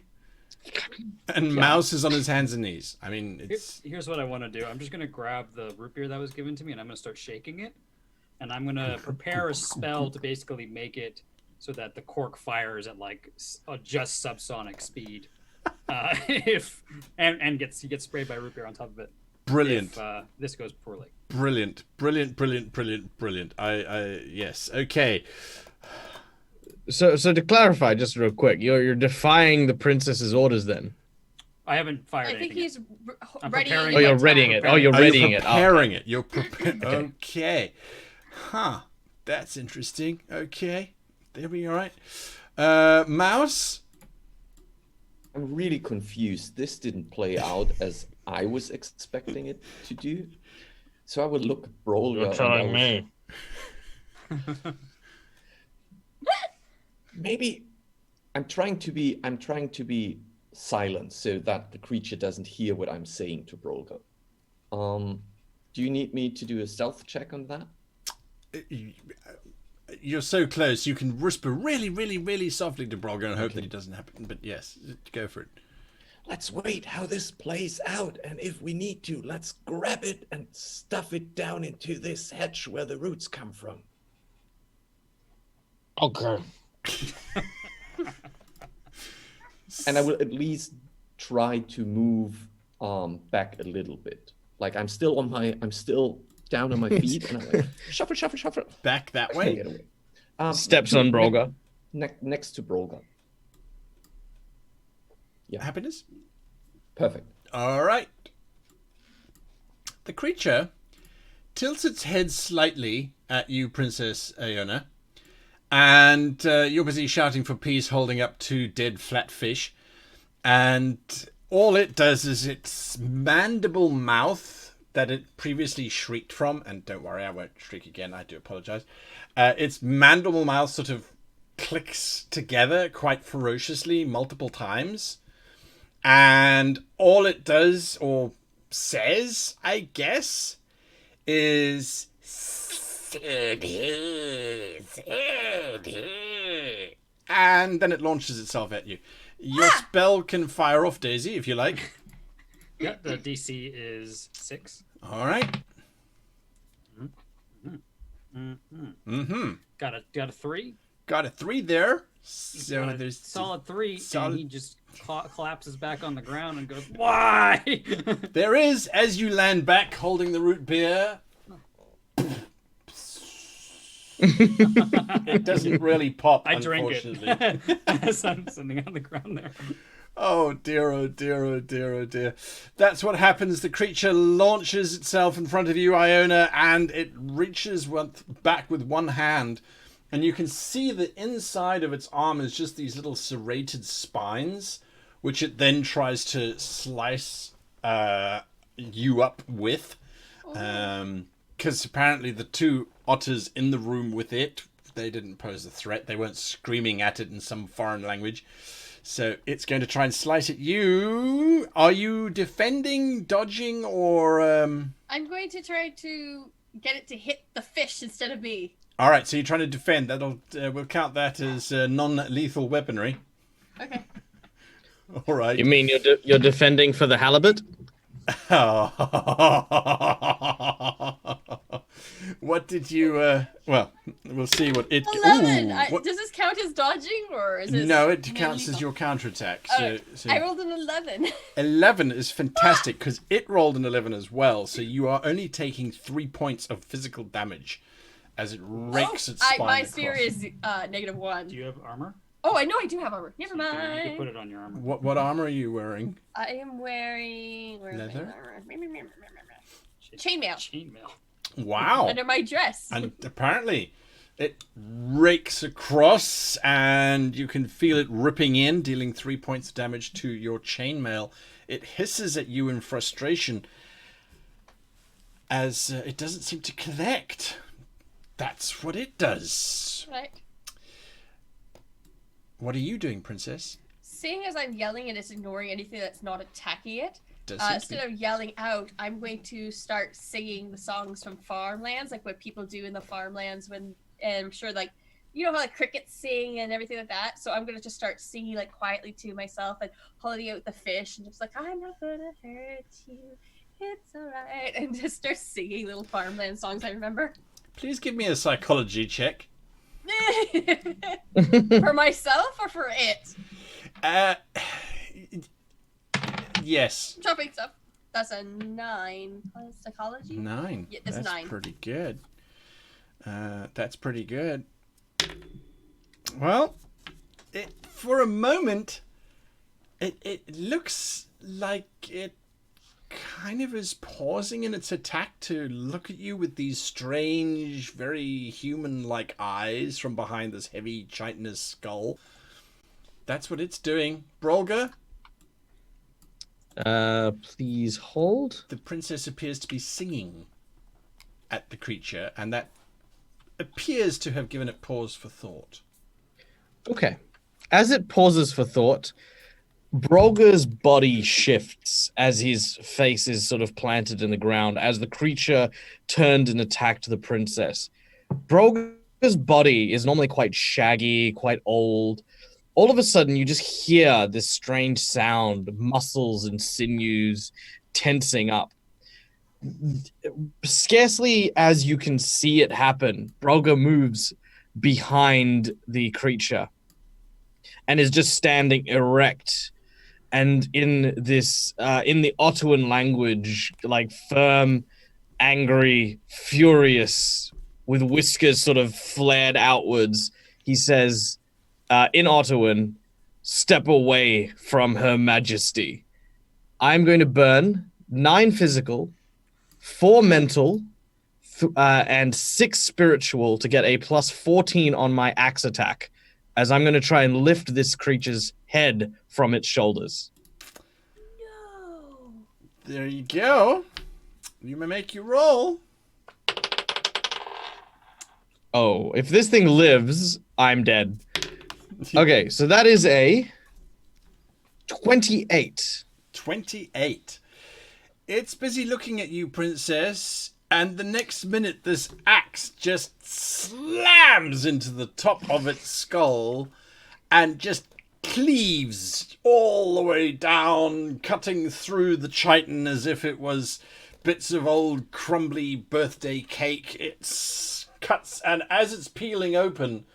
And Mouse is on his hands and knees. I mean, it's... Here's what I want to do. I'm just going to grab the root beer that was given to me and I'm going to start shaking it. And I'm going to prepare a spell to basically make it so that the cork fires at like just subsonic speed. And gets sprayed by root beer on top of it. Brilliant. If this goes poorly. Brilliant. Yes. Okay. So to clarify, just real quick, you're defying the princess's orders then? I haven't fired I think anything he's I'm readying. preparing Oh, you're my readying time. it. Oh, you're Are readying you it. preparing it? You're preparing. Okay. Huh. That's interesting. Okay. There we are. Right. Mouse. I'm really confused. This didn't play out as I was expecting it to do. So I would look at Brogre. You're telling me. Maybe I'm trying to be silent so that the creature doesn't hear what I'm saying to Brogre. Do you need me to do a stealth check on that? You're so close. You can whisper really softly to Brogre and hope that it doesn't happen. But yes, go for it. Let's wait how this plays out, and if we need to, let's grab it and stuff it down into this hedge where the roots come from. Okay. And I will at least try to move back a little bit. Like I'm still down on my feet, and I'm like, shuffle. Back that Get way. away. Steps on Brogre. Next to Brogre. Happiness. Perfect. All right. The creature tilts its head slightly at you, Princess Iona, and you're busy shouting for peace, holding up 2 dead flat fish, and all it does is its mandible mouth that it previously shrieked from, and don't worry, I won't shriek again, I do apologize. Its mandible mouth sort of clicks together quite ferociously multiple times. And all it does, or says, I guess, is... And then it launches itself at you. Your spell can fire off, Daisy, if you like. Yeah, the DC is 6. All right. Got a 3. Got a 3 there. So Got a there's solid 3, solid- and he just collapses back on the ground and goes, "Why?" There is, as you land back holding the root beer. It doesn't really pop, I drank unfortunately. it. Something on the ground there. Oh dear, oh dear, oh dear, oh dear. That's what happens. The creature launches itself in front of you, Iona, and it reaches back with one hand. And you can see the inside of its arm is just these little serrated spines, which it then tries to slice you up with. Because apparently the 2 otters in the room with it, they didn't pose a threat. They weren't screaming at it in some foreign language. So it's going to try and slice at you. Are you defending, dodging, or... I'm going to try to get it to hit the fish instead of me. All right, so you're trying to defend. We'll count that as non-lethal weaponry. Okay. All right. You mean you're defending for the halibut? What did you? Well, we'll see what it. 11. Ooh, what- Does this count as dodging, or is this? No, it counts illegal? as your counterattack. So I rolled an 11. 11 is fantastic because it rolled an 11 as well. So you are only taking 3 points of physical damage as it rakes its spine My across. sphere is -1. Do you have armor? Oh, I know I do have armor. Never You can put mind. it on your armor. What armor are you wearing? I am wearing Leather? chainmail Chainmail. Wow. under my dress. And apparently it rakes across and you can feel it ripping in, dealing 3 points of damage to your chainmail. It hisses at you in frustration as it doesn't seem to connect. That's what it does. Right. What are you doing, Princess? Seeing as I'm yelling and it's ignoring anything that's not attacking it, Does seem to instead of yelling out, I'm going to start singing the songs from farmlands, like what people do in the farmlands when, and I'm sure, like, you know how like crickets sing and everything like that. So I'm gonna just start singing like quietly to myself and holding out the fish and just like, I'm not gonna hurt you, it's alright, and just start singing little farmland songs I remember. Please give me a psychology check. For myself or for it? Yes. Chopping stuff. That's a 9 plus psychology. 9. Yeah, that's That's 9. pretty good. That's pretty good. Well, for a moment, it looks like it kind of is pausing in its attack to look at you with these strange, very human-like eyes from behind this heavy chitinous skull. That's what it's doing. Brogre? Please hold. The princess appears to be singing at the creature, and that appears to have given it pause for thought. Okay. As it pauses for thought, Brogre's body shifts as his face is sort of planted in the ground as the creature turned and attacked the princess. Brogre's body is normally quite shaggy, quite old. All of a sudden, you just hear this strange sound, muscles and sinews tensing up. Scarcely as you can see it happen, Brogre moves behind the creature and is just standing erect. And in this, in the Ottawan language, like firm, angry, furious, with whiskers sort of flared outwards, he says, in Ottawan, "Step away from Her Majesty. I'm going to burn 9 physical, 4 mental, and 6 spiritual to get a plus 14 on my axe attack, as I'm going to try and lift this creature's head from its shoulders." No. There you go. You may make your roll. Oh, if this thing lives, I'm dead. Okay, so that is a 28. 28. It's busy looking at you, princess, and the next minute this axe just slams into the top of its skull and just cleaves all the way down, cutting through the chitin as if it was bits of old crumbly birthday cake. It cuts, and as it's peeling open,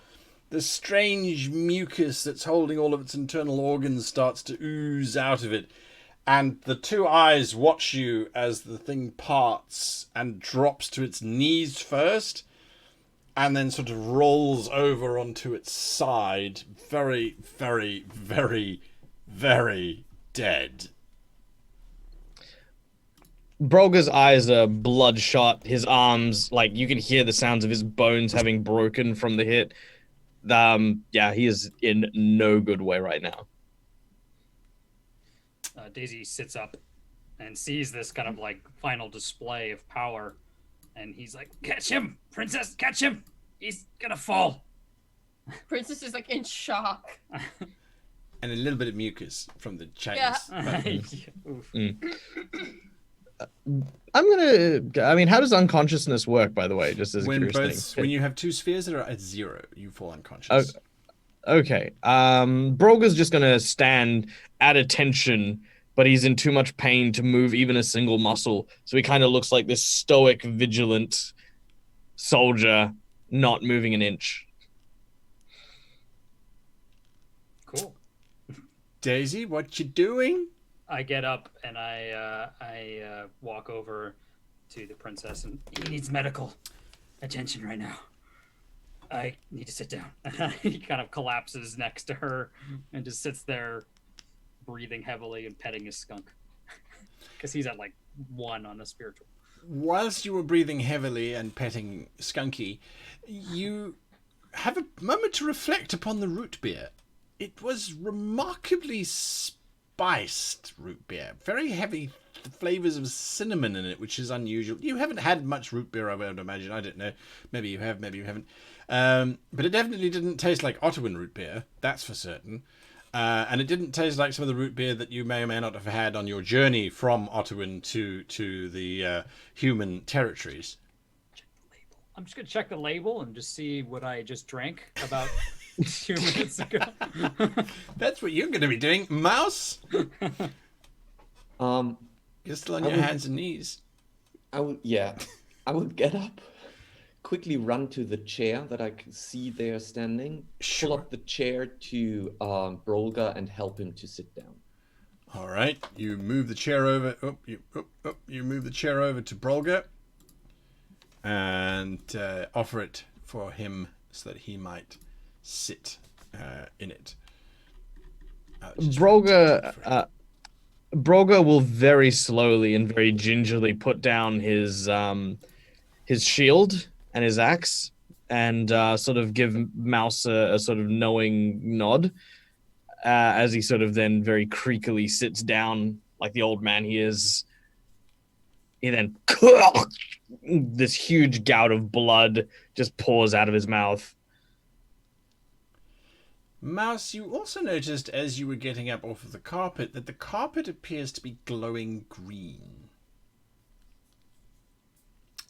the strange mucus that's holding all of its internal organs starts to ooze out of it. And the 2 eyes watch you as the thing parts and drops to its knees first, and then sort of rolls over onto its side. Very, very, very, very dead. Brogre's eyes are bloodshot. His arms, like, you can hear the sounds of his bones having broken from the hit. Yeah, he is in no good way right now. Daisy sits up and sees this kind of like final display of power, and he's like, "Catch him, princess! Catch him! He's gonna fall." Princess is like in shock. And a little bit of mucus from the chitinous. Oof. I mean, how does unconsciousness work, by the way? Just as a curious thing. When you have two spheres that are at 0, you fall unconscious. Okay. Brogre's just gonna stand at attention, but he's in too much pain to move even a single muscle. So he kind of looks like this stoic, vigilant soldier, not moving an inch. Cool. Daisy, what you doing? I get up and I walk over to the princess, and He needs medical attention right now. I need to sit down. He kind of collapses next to her and just sits there, breathing heavily and petting his skunk, because he's at like 1 on a spiritual. Whilst you were breathing heavily and petting Skunky, you have a moment to reflect upon the root beer. It was remarkably spiced root beer. Very heavy flavors of cinnamon in it, which is unusual. You haven't had much root beer, I would imagine. I don't know. Maybe you have, maybe you haven't. But it definitely didn't taste like Ottawan root beer. That's for certain. And it didn't taste like some of the root beer that you may or may not have had on your journey from Ottawan to the human territories. I'm just gonna check the label and just see what I just drank about 2 minutes ago. That's what you're going to be doing, mouse. You're still on your hands and knees. I would get up, quickly run to the chair that I can see there standing, pull up the chair to Brogre and help him to sit down. All right, you move the chair over. You move the chair over to Brogre and offer it for him so that he might sit in it. Brogre will very slowly and very gingerly put down his shield and his axe and sort of give Mouse a sort of knowing nod as he sort of then very creakily sits down like the old man he is. He then this huge gout of blood just pours out of his mouth. Mouse, you also noticed as you were getting up off of the carpet that the carpet appears to be glowing green.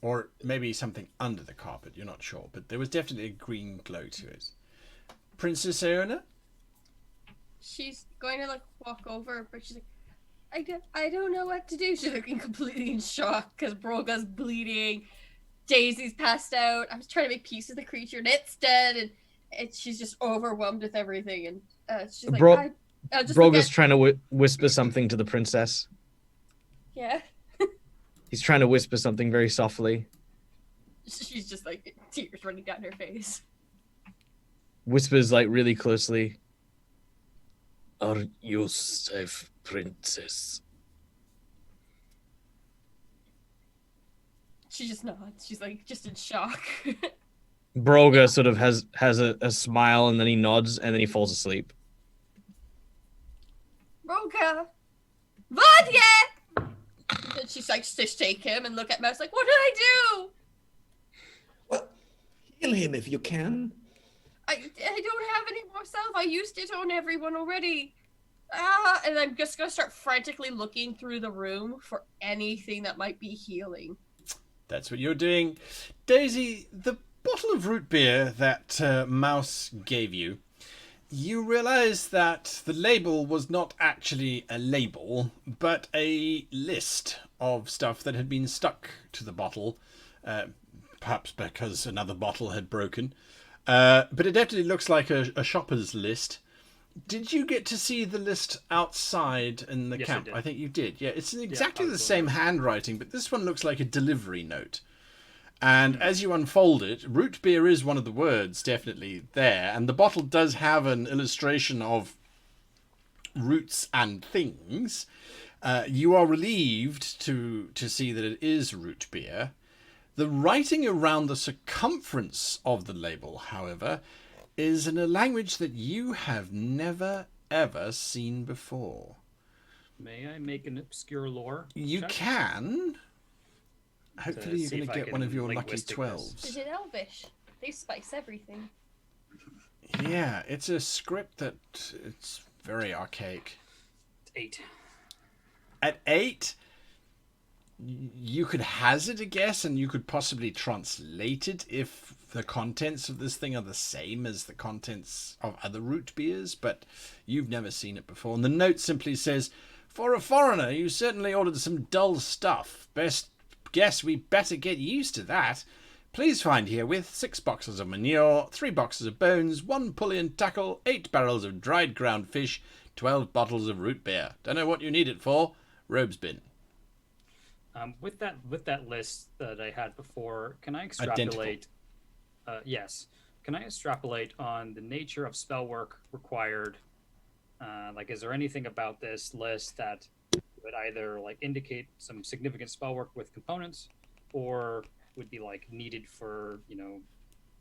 Or maybe something under the carpet, you're not sure, but there was definitely a green glow to it. Princess Iona? She's going to walk over, but she's like, I don't know what to do. She's looking completely in shock because Broga's bleeding. Daisy's passed out. I was trying to make peace with the creature and it's dead, and she's just overwhelmed with everything. And she's like, Broga's trying to whisper something to the princess. Yeah. He's trying to whisper something very softly. She's just like tears running down her face. Whispers like really closely. Are you safe, princess? She just nods. She's like just in shock. Brogre sort of has a smile and then he nods and then he falls asleep. Brogre! Vodka! And she's like to shake him and look at Mouse like, what did I do? Well, heal him if you can. I don't have any more salve. I used it on everyone already. And I'm just gonna start frantically looking through the room for anything that might be healing. That's what you're doing. Daisy, the bottle of root beer that Mouse gave you, you realize that the label was not actually a label, but a list of stuff that had been stuck to the bottle, perhaps because another bottle had broken. But it definitely looks like a shopper's list. Did you get to see the list outside in the camp? I think you did. Yeah, it's exactly the same handwriting, but this one looks like a delivery note. And as you unfold it, root beer is one of the words definitely there, and the bottle does have an illustration of roots and things. You are relieved to see that it is root beer. The writing around the circumference of the label, however, is in a language that you have never, ever seen before. May I make an obscure lore? You check? can. Hopefully you're going to get one of your lucky 12s. Is it Elvish? They spice everything. Yeah, it's a script that it's very archaic. 8. At 8, you could hazard a guess, and you could possibly translate it if the contents of this thing are the same as the contents of other root beers, but you've never seen it before. And the note simply says, "For a foreigner, you certainly ordered some dull stuff. Best guess we better get used to that. Please find herewith 6 boxes of manure, 3 boxes of bones, 1 pulley and tackle, 8 barrels of dried ground fish, 12 bottles of root beer. Don't know what you need it for. Robes bin." With that list that I had before, can I extrapolate? Yes. Can I extrapolate on the nature of spell work required? Like, is there anything about this list that would either like indicate some significant spell work with components, or would be like needed for, you know,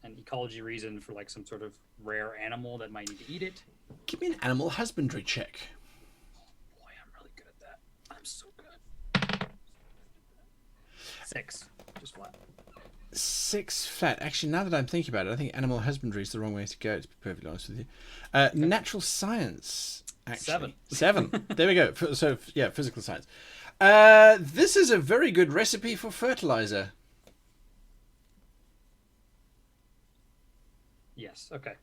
an ecology reason for like some sort of rare animal that might need to eat it? Give me an animal husbandry check. Boy, I'm really good at that. I'm so good. 6, just flat. 6 flat. Actually, now that I'm thinking about it, I think animal husbandry is the wrong way to go, to be perfectly honest with you. Natural science, actually. 7. There we go. So, yeah, physical science. This is a very good recipe for fertilizer. Yes, okay.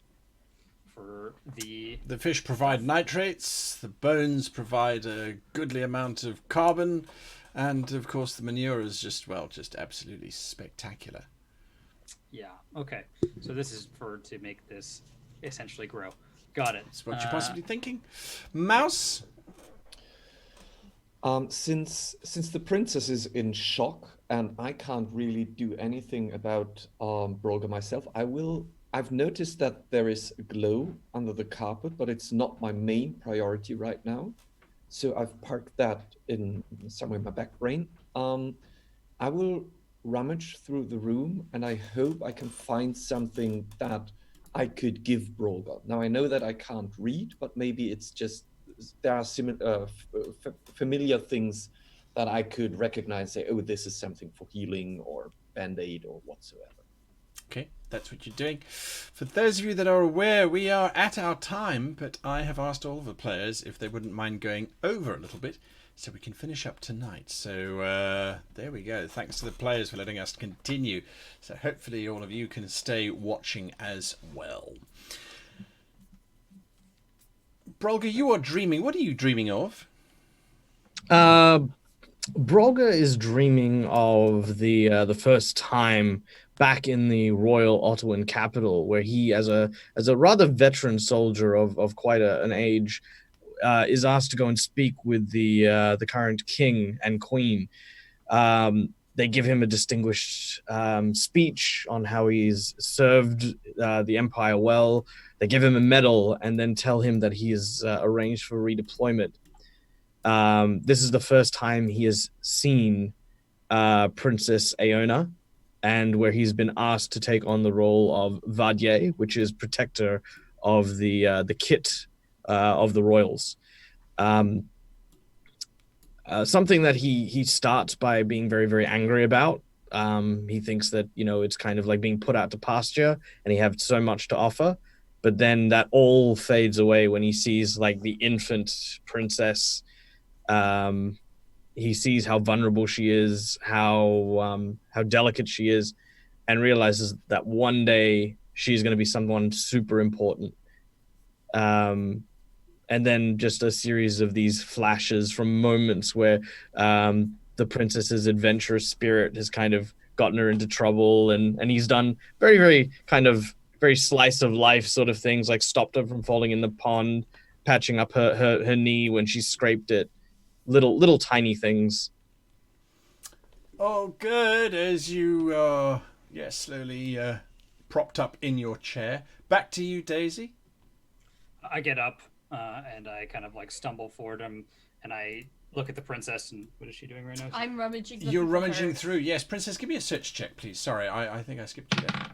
For the fish provide nitrates, the bones provide a goodly amount of carbon, and of course the manure is just absolutely spectacular. Yeah, okay. So this is to make this essentially grow. Got it. That's what you're possibly thinking. Mouse? Since the princess is in shock and I can't really do anything about Brogre myself, I've noticed that there is a glow under the carpet, but it's not my main priority right now. So I've parked that in somewhere in my back brain. I will rummage through the room and I hope I can find something that I could give Brogre. Now I know that I can't read, but maybe it's just there are familiar things that I could recognize, say, oh, this is something for healing or band-aid or whatsoever. Okay, that's what you're doing. For those of you that are aware, we are at our time, but I have asked all of the players if they wouldn't mind going over a little bit so we can finish up tonight. So there we go. Thanks to the players for letting us continue. So hopefully all of you can stay watching as well. Brogre, you are dreaming. What are you dreaming of? Brogre is dreaming of the first time back in the Royal Ottawan capital, where he, as a rather veteran soldier of quite an age, is asked to go and speak with the current king and queen. They give him a distinguished speech on how he's served the empire well. They give him a medal and then tell him that he is arranged for redeployment. This is the first time he has seen Princess Aona, and where he's been asked to take on the role of Vadier, which is protector of the kit of the royals. Something that he starts by being very, very angry about. He thinks that, it's kind of like being put out to pasture and he has so much to offer. But then that all fades away when he sees like the infant princess. He sees how vulnerable she is, how delicate she is, and realizes that one day she's going to be someone super important. And then just a series of these flashes from moments where the princess's adventurous spirit has kind of gotten her into trouble, and he's done very, very kind of very slice of life sort of things, like stopped her from falling in the pond, patching up her knee when she scraped it. Little tiny things. Oh, good. As you slowly propped up in your chair. Back to you, Daisy. I get up and I kind of like stumble forward and I look at the princess. And what is she doing right now? I'm rummaging. You're rummaging through. Yes, princess, give me a search check, please. Sorry, I think I skipped you there.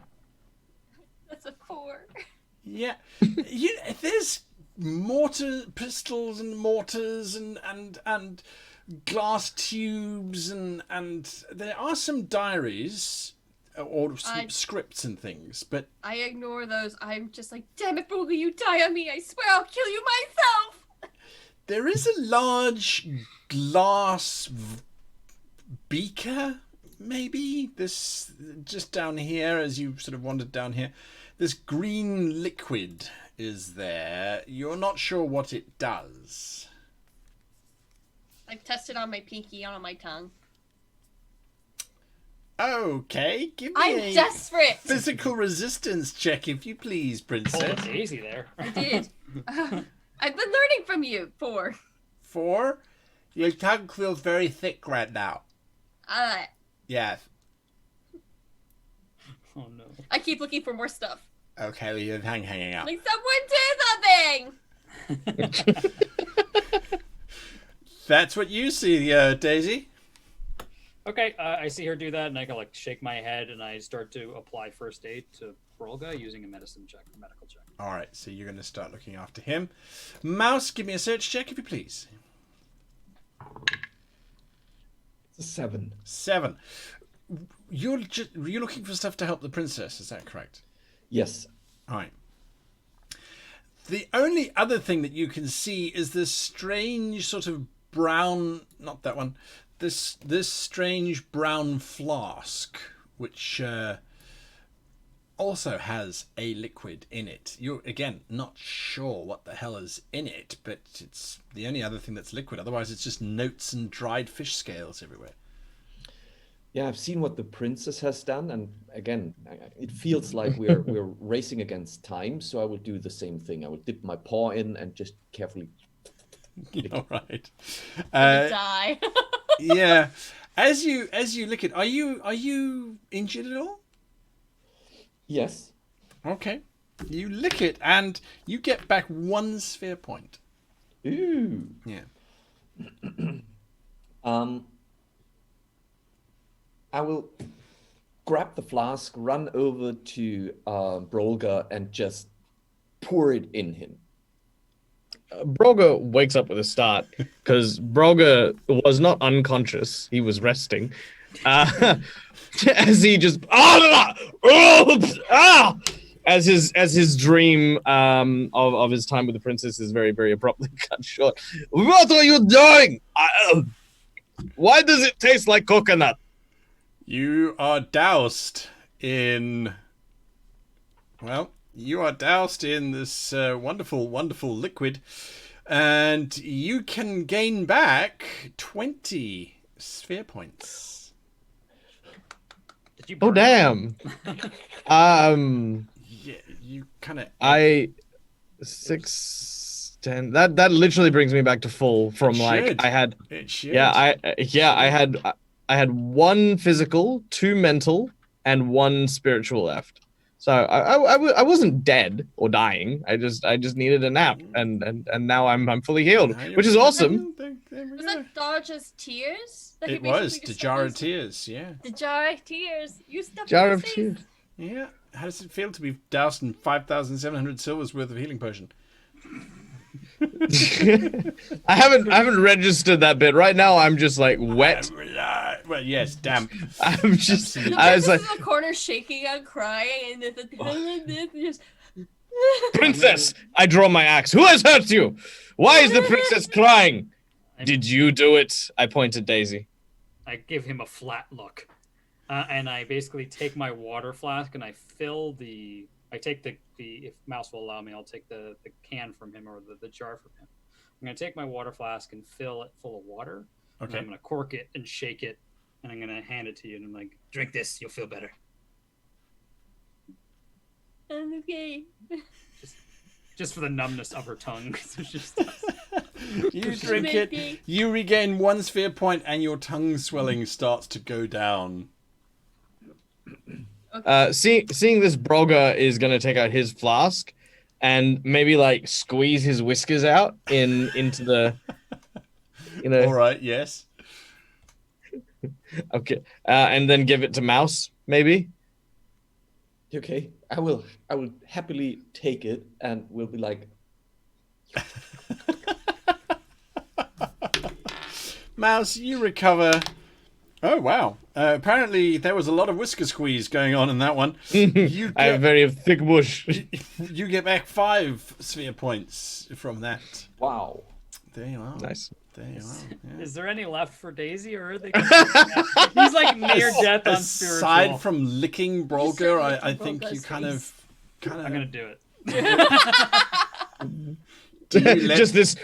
That's a 4. Yeah, there's pistols and mortars and glass tubes and there are some diaries or some scripts and things, but I ignore those. I'm just like, damn it, Brogre, you die on me. I swear I'll kill you myself. There is a large glass beaker, maybe? This, just down here, as you sort of wandered down here, this green liquid is there. You're not sure what it does. I've tested on my pinky and on my tongue. Okay, give me I'm a desperate! physical resistance check, if you please, Hold Princess. it easy there. I did. I've been learning from you. 4. 4. Your tongue feels very thick right now. Yes. Oh no. I keep looking for more stuff. Okay, well, your tongue hanging out. Like, someone do something! That's what you see, Daisy. Okay, I see her do that, and I go like shake my head, and I start to apply first aid to Brogre using a medicine check, a medical check. All right, so you're going to start looking after him. Mouse, give me a search check, if you please. It's a 7. 7. You're looking for stuff to help the princess, is that correct? Yes. All right. The only other thing that you can see is this strange sort of brown, not that one, this strange brown flask, which also has a liquid in it. You're, again, not sure what the hell is in it, but it's the only other thing that's liquid. Otherwise, it's just notes and dried fish scales everywhere. Yeah, I've seen what the princess has done, and again, it feels like we're racing against time. So I will do the same thing. I will dip my paw in and just carefully. All right. Die. Yeah. As you lick it, are you injured at all? Yes. Okay. You lick it and you get back 1 sphere point. Ooh. Yeah. I will grab the flask, run over to Brogre, and just pour it in him. Brogre wakes up with a start because Brogre was not unconscious; he was resting. As he just as his dream of his time with the princess is very, very abruptly cut short. What are you doing? Why does it taste like coconut? You are doused in. Well, you are doused in this wonderful, wonderful liquid, and you can gain back 20 sphere points. Did you Oh burn damn! Yeah, you kind of. 6, 10. That literally brings me back to full from like should. I had. It should. I had 1 physical, 2 mental, and 1 spiritual left. So I wasn't dead or dying. I just needed a nap, and now I'm fully healed, Now you're which is fully awesome. healed. There we Was go. that Dodge's tears? That he It was basically the just jar of stuck tears. Yeah. The jar of tears. You stuffed Jar in of his tears. face. Yeah. How does it feel to be doused in 5,700 silvers worth of healing potion? I haven't registered that bit. Right now I'm just like wet. Well, yes, damp. I'm just The I was princess like, in the corner shaking and crying, and just. Princess, I draw my axe. Who has hurt you? Why is the princess crying? Did you do it? I pointed Daisy. I give him a flat look, and I basically take my water flask and I fill the. I take the if Mouse will allow me, I'll take the can from him or the jar from him. I'm gonna take my water flask and fill it full of water. Okay. And I'm gonna cork it and shake it, and I'm gonna hand it to you, and I'm like, drink this, you'll feel better. I'm okay. Just for the numbness of her tongue. It's just- You drink it, you regain 1 sphere point, and your tongue swelling starts to go down. Seeing this Brogre is gonna take out his flask and maybe like squeeze his whiskers out into the All right, yes. Okay. And then give it to Mouse, maybe. Okay, I will happily take it, and we'll be like, Mouse, you recover. Oh, wow. Apparently, there was a lot of whisker squeeze going on in that one. You I have a very thick bush. you get back 5 sphere points from that. wow. There you are. Nice. There you are. Yeah. Is there any left for Daisy, or are they? He's like near death on spiritual. Aside from licking Brogre, I think Brogre's you kind of. I'm gonna do it. Just this.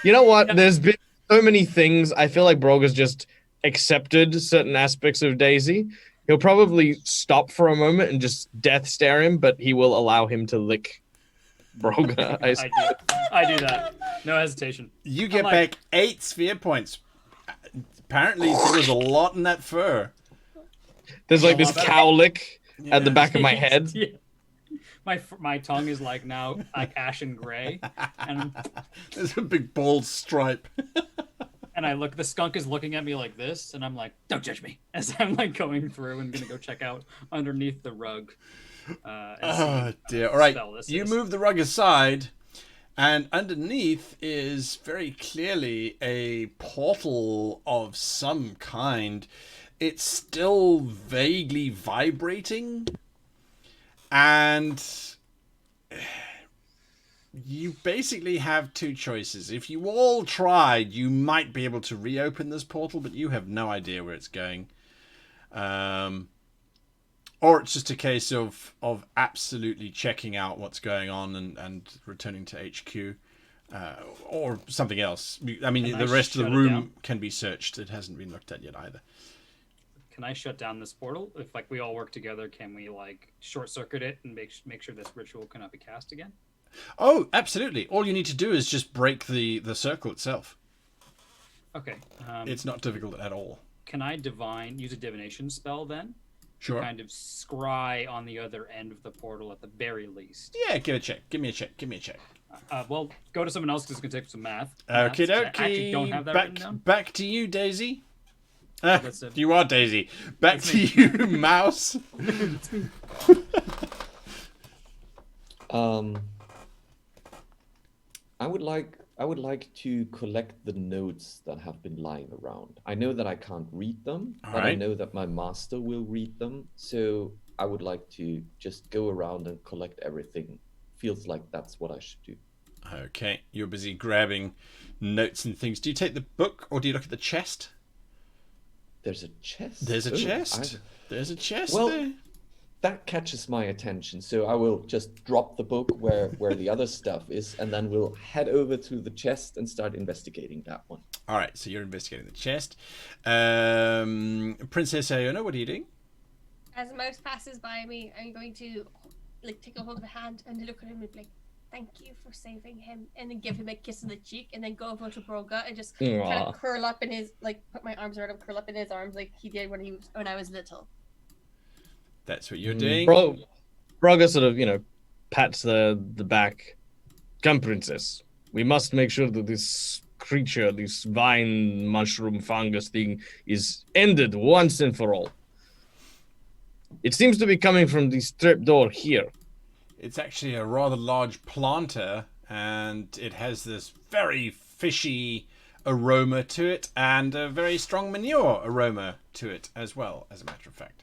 You know what? There's been so many things. I feel like Brogre's just accepted certain aspects of Daisy. He'll probably stop for a moment and just death stare him, but he will allow him to lick Brogre. I do that. No hesitation. You get back 8 sphere points. Apparently, there was a lot in that fur. There's like this cow lick at the back of my head. Yeah. My tongue is like now like ashen gray, and there's a big bald stripe. And I look. The skunk is looking at me like this, and I'm like, "Don't judge me." As I'm like going through and gonna go check out underneath the rug. Oh dear! All right, you move the rug aside, and underneath is very clearly a portal of some kind. It's still vaguely vibrating. And you basically have 2 choices. If you all tried, you might be able to reopen this portal, but you have no idea where it's going. Or it's just a case of absolutely checking out what's going on and returning to HQ. Or something else. I mean, the rest of the room can be searched. It hasn't been looked at yet either. Can I shut down this portal? If like we all work together, can we like short circuit it and make sure this ritual cannot be cast again? Oh, absolutely. All you need to do is just break the circle itself. Okay. It's not difficult at all. Can I use a divination spell then? Sure. Kind of scry on the other end of the portal at the very least. Yeah, give me a check. Well, go to someone else because it's going to take some math. Okie dokie. I actually don't have that written down. Back to you, Daisy. You are Daisy. Back to you, Mouse. It's me. I would like to collect the notes that have been lying around. I know that I can't read them, but I know that my master will read them. So I would like to just go around and collect everything. Feels like that's what I should do. Okay, you're busy grabbing notes and things. Do you take the book or do you look at the chest? There's a chest. There's a chest. There's a chest there. That catches my attention, so I will just drop the book where the other stuff is, and then we'll head over to the chest and start investigating that one. All right, so you're investigating the chest. Princess Iona, what are you doing? As Mouse passes by me, I'm going to like take a hold of a hand and look at him and be like, "Thank you for saving him," and then give him a kiss on the cheek, and then go over to Brogre and just kind of curl up in his put my arms around him, curl up in his arms like he did when I was little. That's what you're doing. Brogre sort of, pats the back. Come, princess. We must make sure that this creature, this vine, mushroom, fungus thing is ended once and for all. It seems to be coming from this trapdoor here. It's actually a rather large planter, and it has this very fishy aroma to it, and a very strong manure aroma to it as well, as a matter of fact.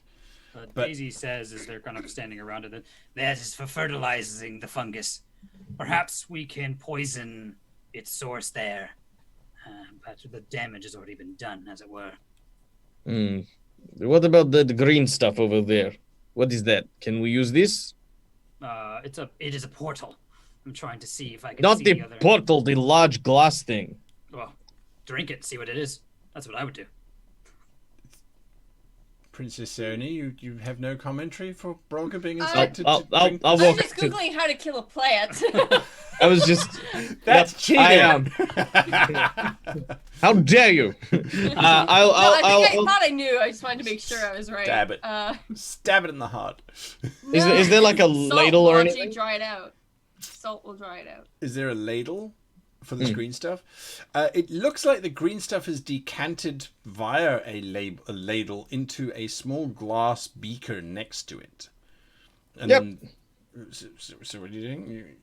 But Daisy says, as they're kind of standing around it, That is for fertilizing the fungus. Perhaps we can poison its source there. But the damage has already been done, as it were. What about the green stuff over there? What is that? Can we use this? It is a portal. I'm trying to see if I can Not see the portal, the large glass thing. Well, drink it, see what it is. That's what I would do. Princess Sony, you have no commentary for Brogre being instructed I'll I'm walk just googling how to kill a plant. I was just... That's cheating. I am. How dare you? I thought I knew. I just wanted to make sure I was right. Stab it. Stab it in the heart. Is there like a ladle or anything? Salt will dry it out. Salt will dry it out. Is there a ladle for this green stuff? It looks like the green stuff is decanted via a ladle into a small glass beaker next to it. And then, so what are you doing?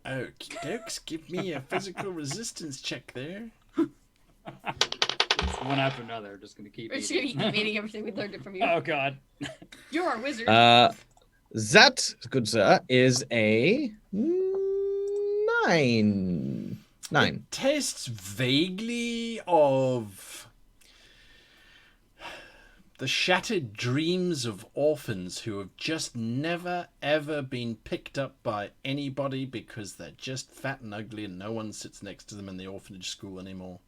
Okie dokes, give me a physical resistance check there. one after another, just going to keep We're just going to keep eating everything we learned it from you. Oh, God. You're our wizard. That, good sir, is a 9. 9. It tastes vaguely of the shattered dreams of orphans who have just never ever been picked up by anybody because they're just fat and ugly and no one sits next to them in the orphanage school anymore.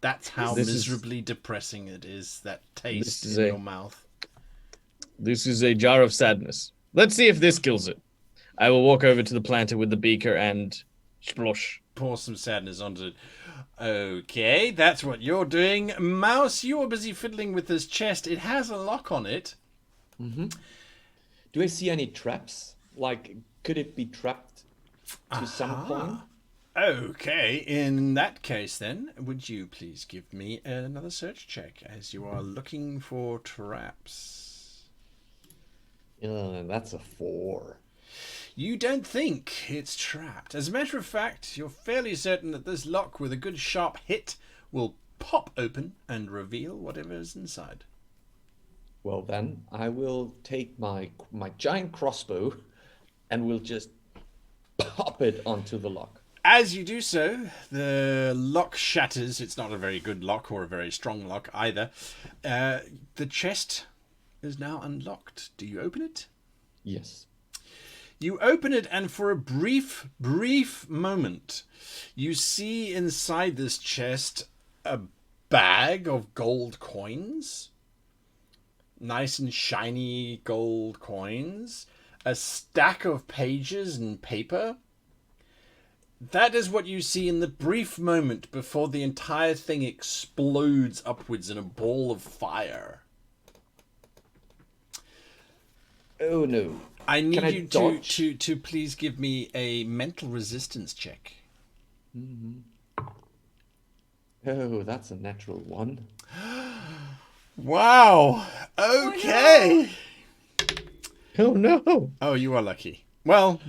That's how miserably depressing it is, that taste in your mouth. This is a jar of sadness. Let's see if this kills it. I will walk over to the planter with the beaker and splosh. Pour some sadness onto it. Okay, that's what you're doing. Mouse, you are busy fiddling with this chest. It has a lock on it. Mm-hmm. Do I see any traps? Like, could it be trapped to some point? Okay, in that case then, would you please give me another search check as you are looking for traps? That's a 4. You don't think it's trapped. As a matter of fact, you're fairly certain that this lock with a good sharp hit will pop open and reveal whatever is inside. Well then, I will take my giant crossbow and we'll just pop it onto the lock. As you do so, the lock shatters. It's not a very good lock or a very strong lock either. The chest is now unlocked. Do you open it? Yes. You open it, and for a brief moment, you see inside this chest a bag of gold coins. Nice and shiny gold coins. A stack of pages and paper. That is what you see in the brief moment before the entire thing explodes upwards in a ball of fire. Oh no. I need you to please give me a mental resistance check. Mm-hmm. Oh, that's a natural 1. Wow. Okay. Oh no. Oh, you are lucky. Well,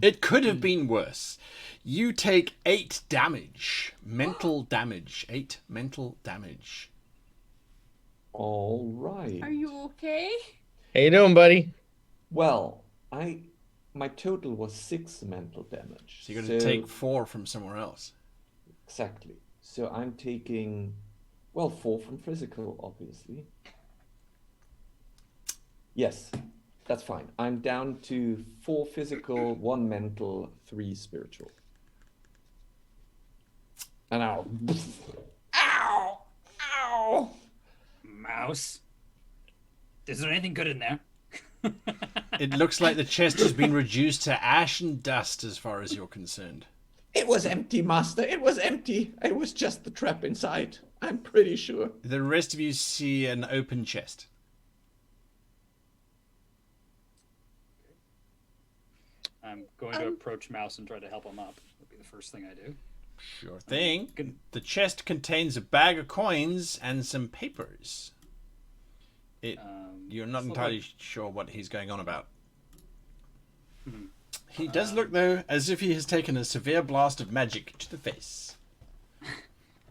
it could have been worse. You take 8 damage. Mental damage. 8 mental damage. All right. Are you okay? How you doing, buddy? Well, my total was 6 mental damage. So you're going to take 4 from somewhere else. Exactly. So I'm taking, well, 4 from physical, obviously. Yes, that's fine. I'm down to 4 physical, 1 mental, 3 spiritual. And ow. Ow! Ow! Mouse. Is there anything good in there? It looks like the chest has been reduced to ash and dust as far as you're concerned. It was empty, Master. It was empty. It was just the trap inside. I'm pretty sure. The rest of you see an open chest. I'm going to approach Mouse and try to help him up. That'll be the first thing I do. Sure thing. The chest contains a bag of coins and some papers. You're not entirely sure what he's going on about. He does look, though, as if he has taken a severe blast of magic to the face.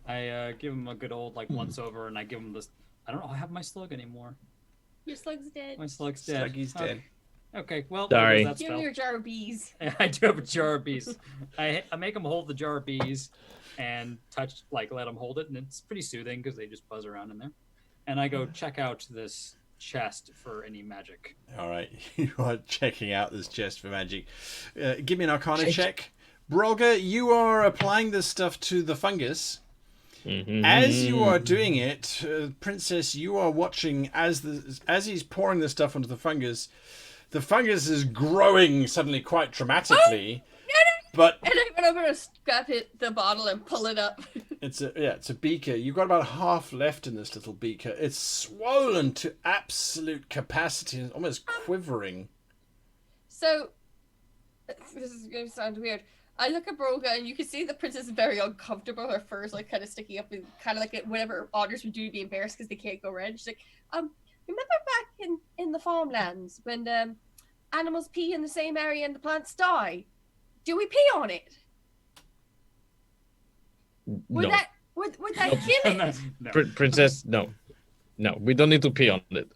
I give him a good old, once over, and I give him this... I don't have my slug anymore. Your slug's dead. My slug's dead. Sluggy's dead. Okay, well, Sorry. that Give spell. me your jar of bees. I do have a jar of bees. I make him hold the jar of bees and let him hold it, and it's pretty soothing because they just buzz around in there. And I go check out this chest for any magic. All right, you are checking out this chest for magic. Give me an Arcana check. Brogre, you are applying this stuff to the fungus. Mm-hmm. As you are doing it, Princess, you are watching as he's pouring the stuff onto the fungus. The fungus is growing suddenly quite dramatically. But And I went over and grab the bottle and pull it up. it's a beaker. You've got about half left in this little beaker. It's swollen to absolute capacity and almost quivering. So, this is going to sound weird. I look at Brogre and you can see the princess is very uncomfortable. Her fur's kind of sticking up and kind of whatever otters would do to be embarrassed because they can't go red. She's like, remember back in the farmlands when animals pee in the same area and the plants die? Do we pee on it? Would No. that kill it? No. Princess, no. We don't need to pee on it.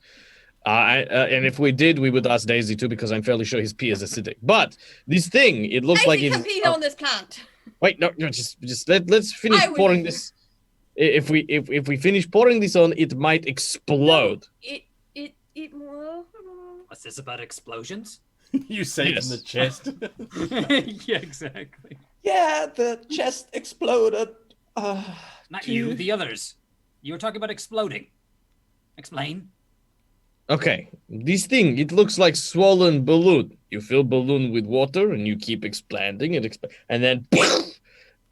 And if we did, we would ask Daisy too, because I'm fairly sure his pee is acidic. But this thing, it looks like Daisy it's. compete on this plant. Wait, no, let's finish I would- pouring this. If we finish pouring this on, it might explode. It What's this about explosions? You say Yes. from the chest. Yeah, exactly. Yeah, the chest exploded. Not you, the others. You were talking about exploding. Explain. Okay, this thing, it looks like swollen balloon. You fill balloon with water and you keep expanding and and then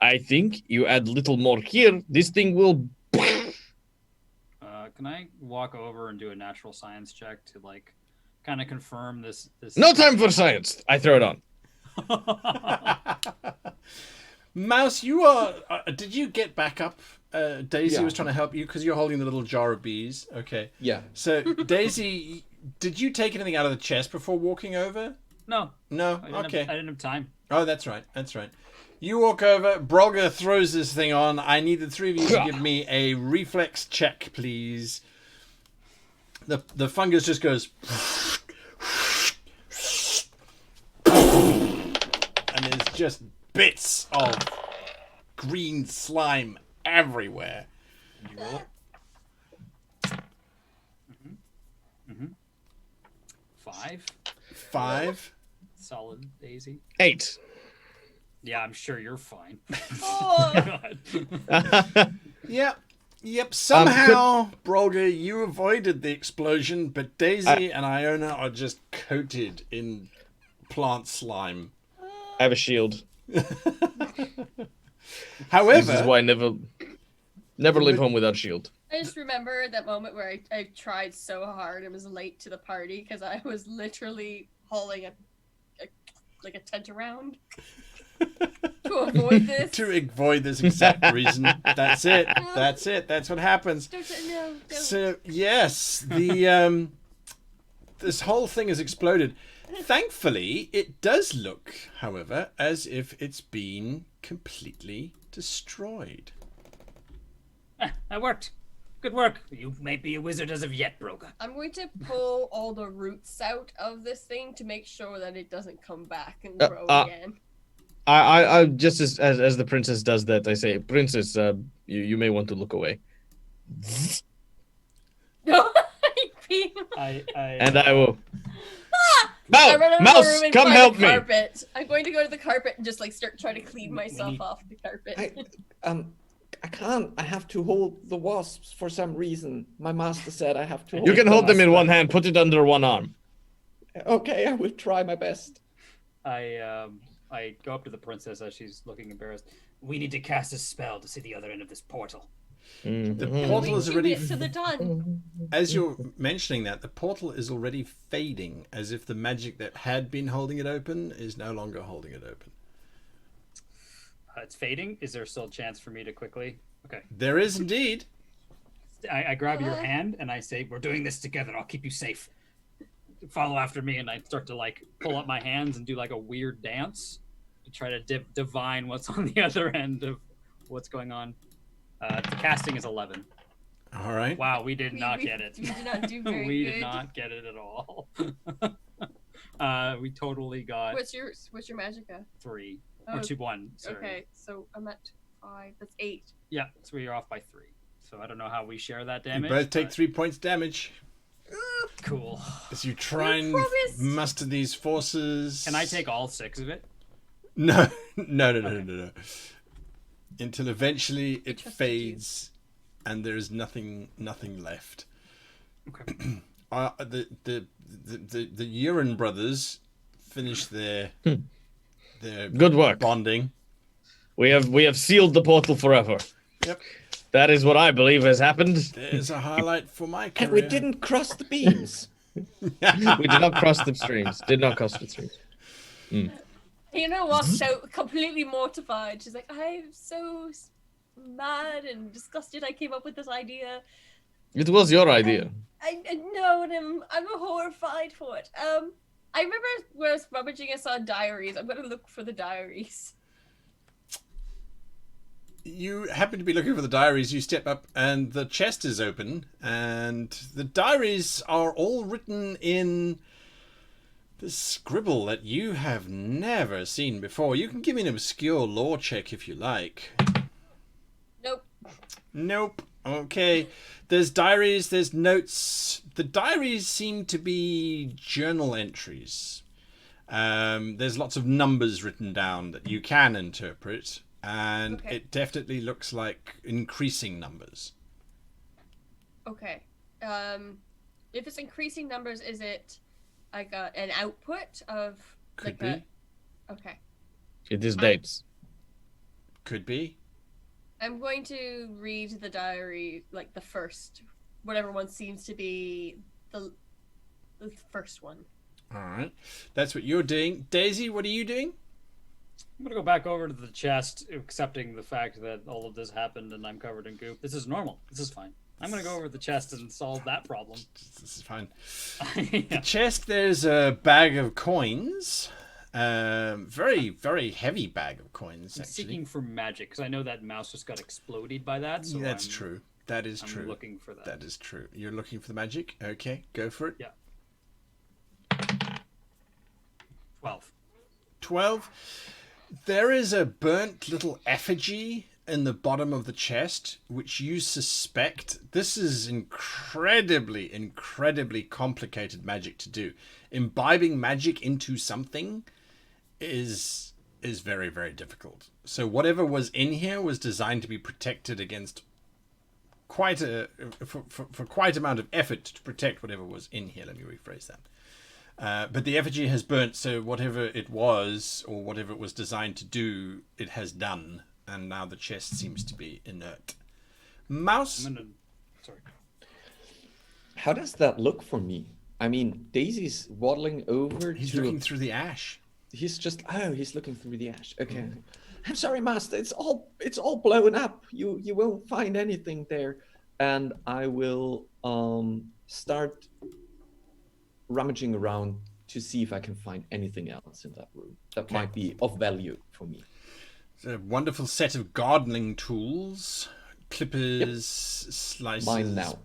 I think you add little more here. This thing will. Can I walk over and do a natural science check to like kind of confirm this? No time for science. I throw it on. Mouse, you are. Did you get back up? Daisy Yeah. was trying to help you because you're holding the little jar of bees. Okay. Yeah. So, Daisy, did you take anything out of the chest before walking over? No. No? I didn't Okay. Have, I didn't have time. Oh, that's right. That's right. You walk over. Brogre throws this thing on. I need the three of you to give me a reflex check, please. The fungus just goes. And there's just bits of green slime everywhere. You roll. 5. 5. Solid, Daisy. 8. Yeah, I'm sure you're fine. Oh, God. Yep. Somehow, Brogre, you avoided the explosion, but Daisy and Iona are just coated in plant slime. I have a shield. However, This is why I never leave home without shield. I just remember that moment where I tried so hard and was late to the party because I was literally hauling a tent around to avoid this. to avoid this exact reason. That's it. That's what happens. No. So yes, the this whole thing has exploded. Thankfully, it does look, however, as if it's been completely destroyed. That worked. Good work. You may be a wizard as of yet, Brogre. I'm going to pull all the roots out of this thing to make sure that it doesn't come back and grow again. I just as the princess does that, I say, Princess, you may want to look away. No, And I will. I run out of the Mouse, room and come find help the me. carpet. I'm going to go to the carpet and just like start trying to clean myself need- off the carpet. I can't. I have to hold the wasps for some reason. My master said I have to. You can hold them in wasp. one hand. Put it under one arm. Okay, I will try my best. I go up to the princess as she's looking embarrassed. We need to cast a spell to see the other end of this portal. The portal is already, to the done. as you're mentioning that, the portal is already fading, as if the magic that had been holding it open is no longer holding it open. It's fading. Is there still a chance for me to quickly? Okay. There is indeed. I grab your hand and I say, "We're doing this together. I'll keep you safe. Follow after me." And I start to like pull up my hands and do like a weird dance to try to divine what's on the other end of what's going on. The casting is 11. All right. Wow, we did not get it. We did not do very We good. did not get it at all. We totally got What's your magicka? 3 Oh, or 2, 1. Sorry. Okay, so I'm at 5. That's 8. Yeah, so you're off by 3. So I don't know how we share that You damage. both take but- 3 points damage Cool. as you try and promised. muster these forces. Can I take all 6 of it? No. Until eventually it trusted fades, and there is nothing left. Okay. The Urine brothers finish their Good work. bonding. We have sealed the portal forever. Yep. That is what I believe has happened. There's a highlight for my career. And we didn't cross the beams. We did not cross the streams. Did not cross the streams. Hannah walks out completely mortified. She's like, I'm so mad and disgusted I came up with this idea. It was your idea. I know, and I'm horrified for it. I remember when I was rummaging, I saw diaries. I'm going to look for the diaries. You happen to be looking for the diaries. You step up, and the chest is open, and the diaries are all written in this scribble that you have never seen before. You can give me an obscure lore check if you like. Nope. Nope. Okay. There's diaries, there's notes. The diaries seem to be journal entries. There's lots of numbers written down that you can interpret, and Okay. it definitely looks like increasing numbers. Okay. If it's increasing numbers, is it like an output of Could like be. Okay. It is dates. Could be. I'm going to read the diary, like the first, whatever one seems to be the first one. All right. That's what you're doing. Daisy, what are you doing? I'm gonna go back over to the chest, accepting the fact that all of this happened and I'm covered in goop. This is normal. This is fine. I'm gonna go over to the chest and solve that problem. This is fine. Yeah. The chest, there's a bag of coins. Very, very heavy bag of coins, I'm actually. seeking for magic because I know that mouse just got exploded by that. So That's true. That is I'm true. looking for that. That is true. You're looking for the magic? Okay, go for it. Yeah. 12. 12. There is a burnt little effigy in the bottom of the chest, which you suspect. This is incredibly, incredibly complicated magic to do. Imbibing magic into something is very, very difficult. So whatever was in here was designed to be protected against quite a for quite amount of effort to protect whatever was in here. Let me rephrase that. But the effigy has burnt, so whatever it was, or whatever it was designed to do, it has done, and now the chest seems to be inert. Mouse? Sorry. How does that look for me? I mean, Daisy's waddling over He's to. looking through the ash. He's just. Oh, he's looking through the ash. Okay. I'm sorry, Master. It's all blown up. You won't find anything there, and I will start rummaging around to see if I can find anything else in that room that might be of value for me. It's a wonderful set of gardening tools, clippers, slices. Mine now.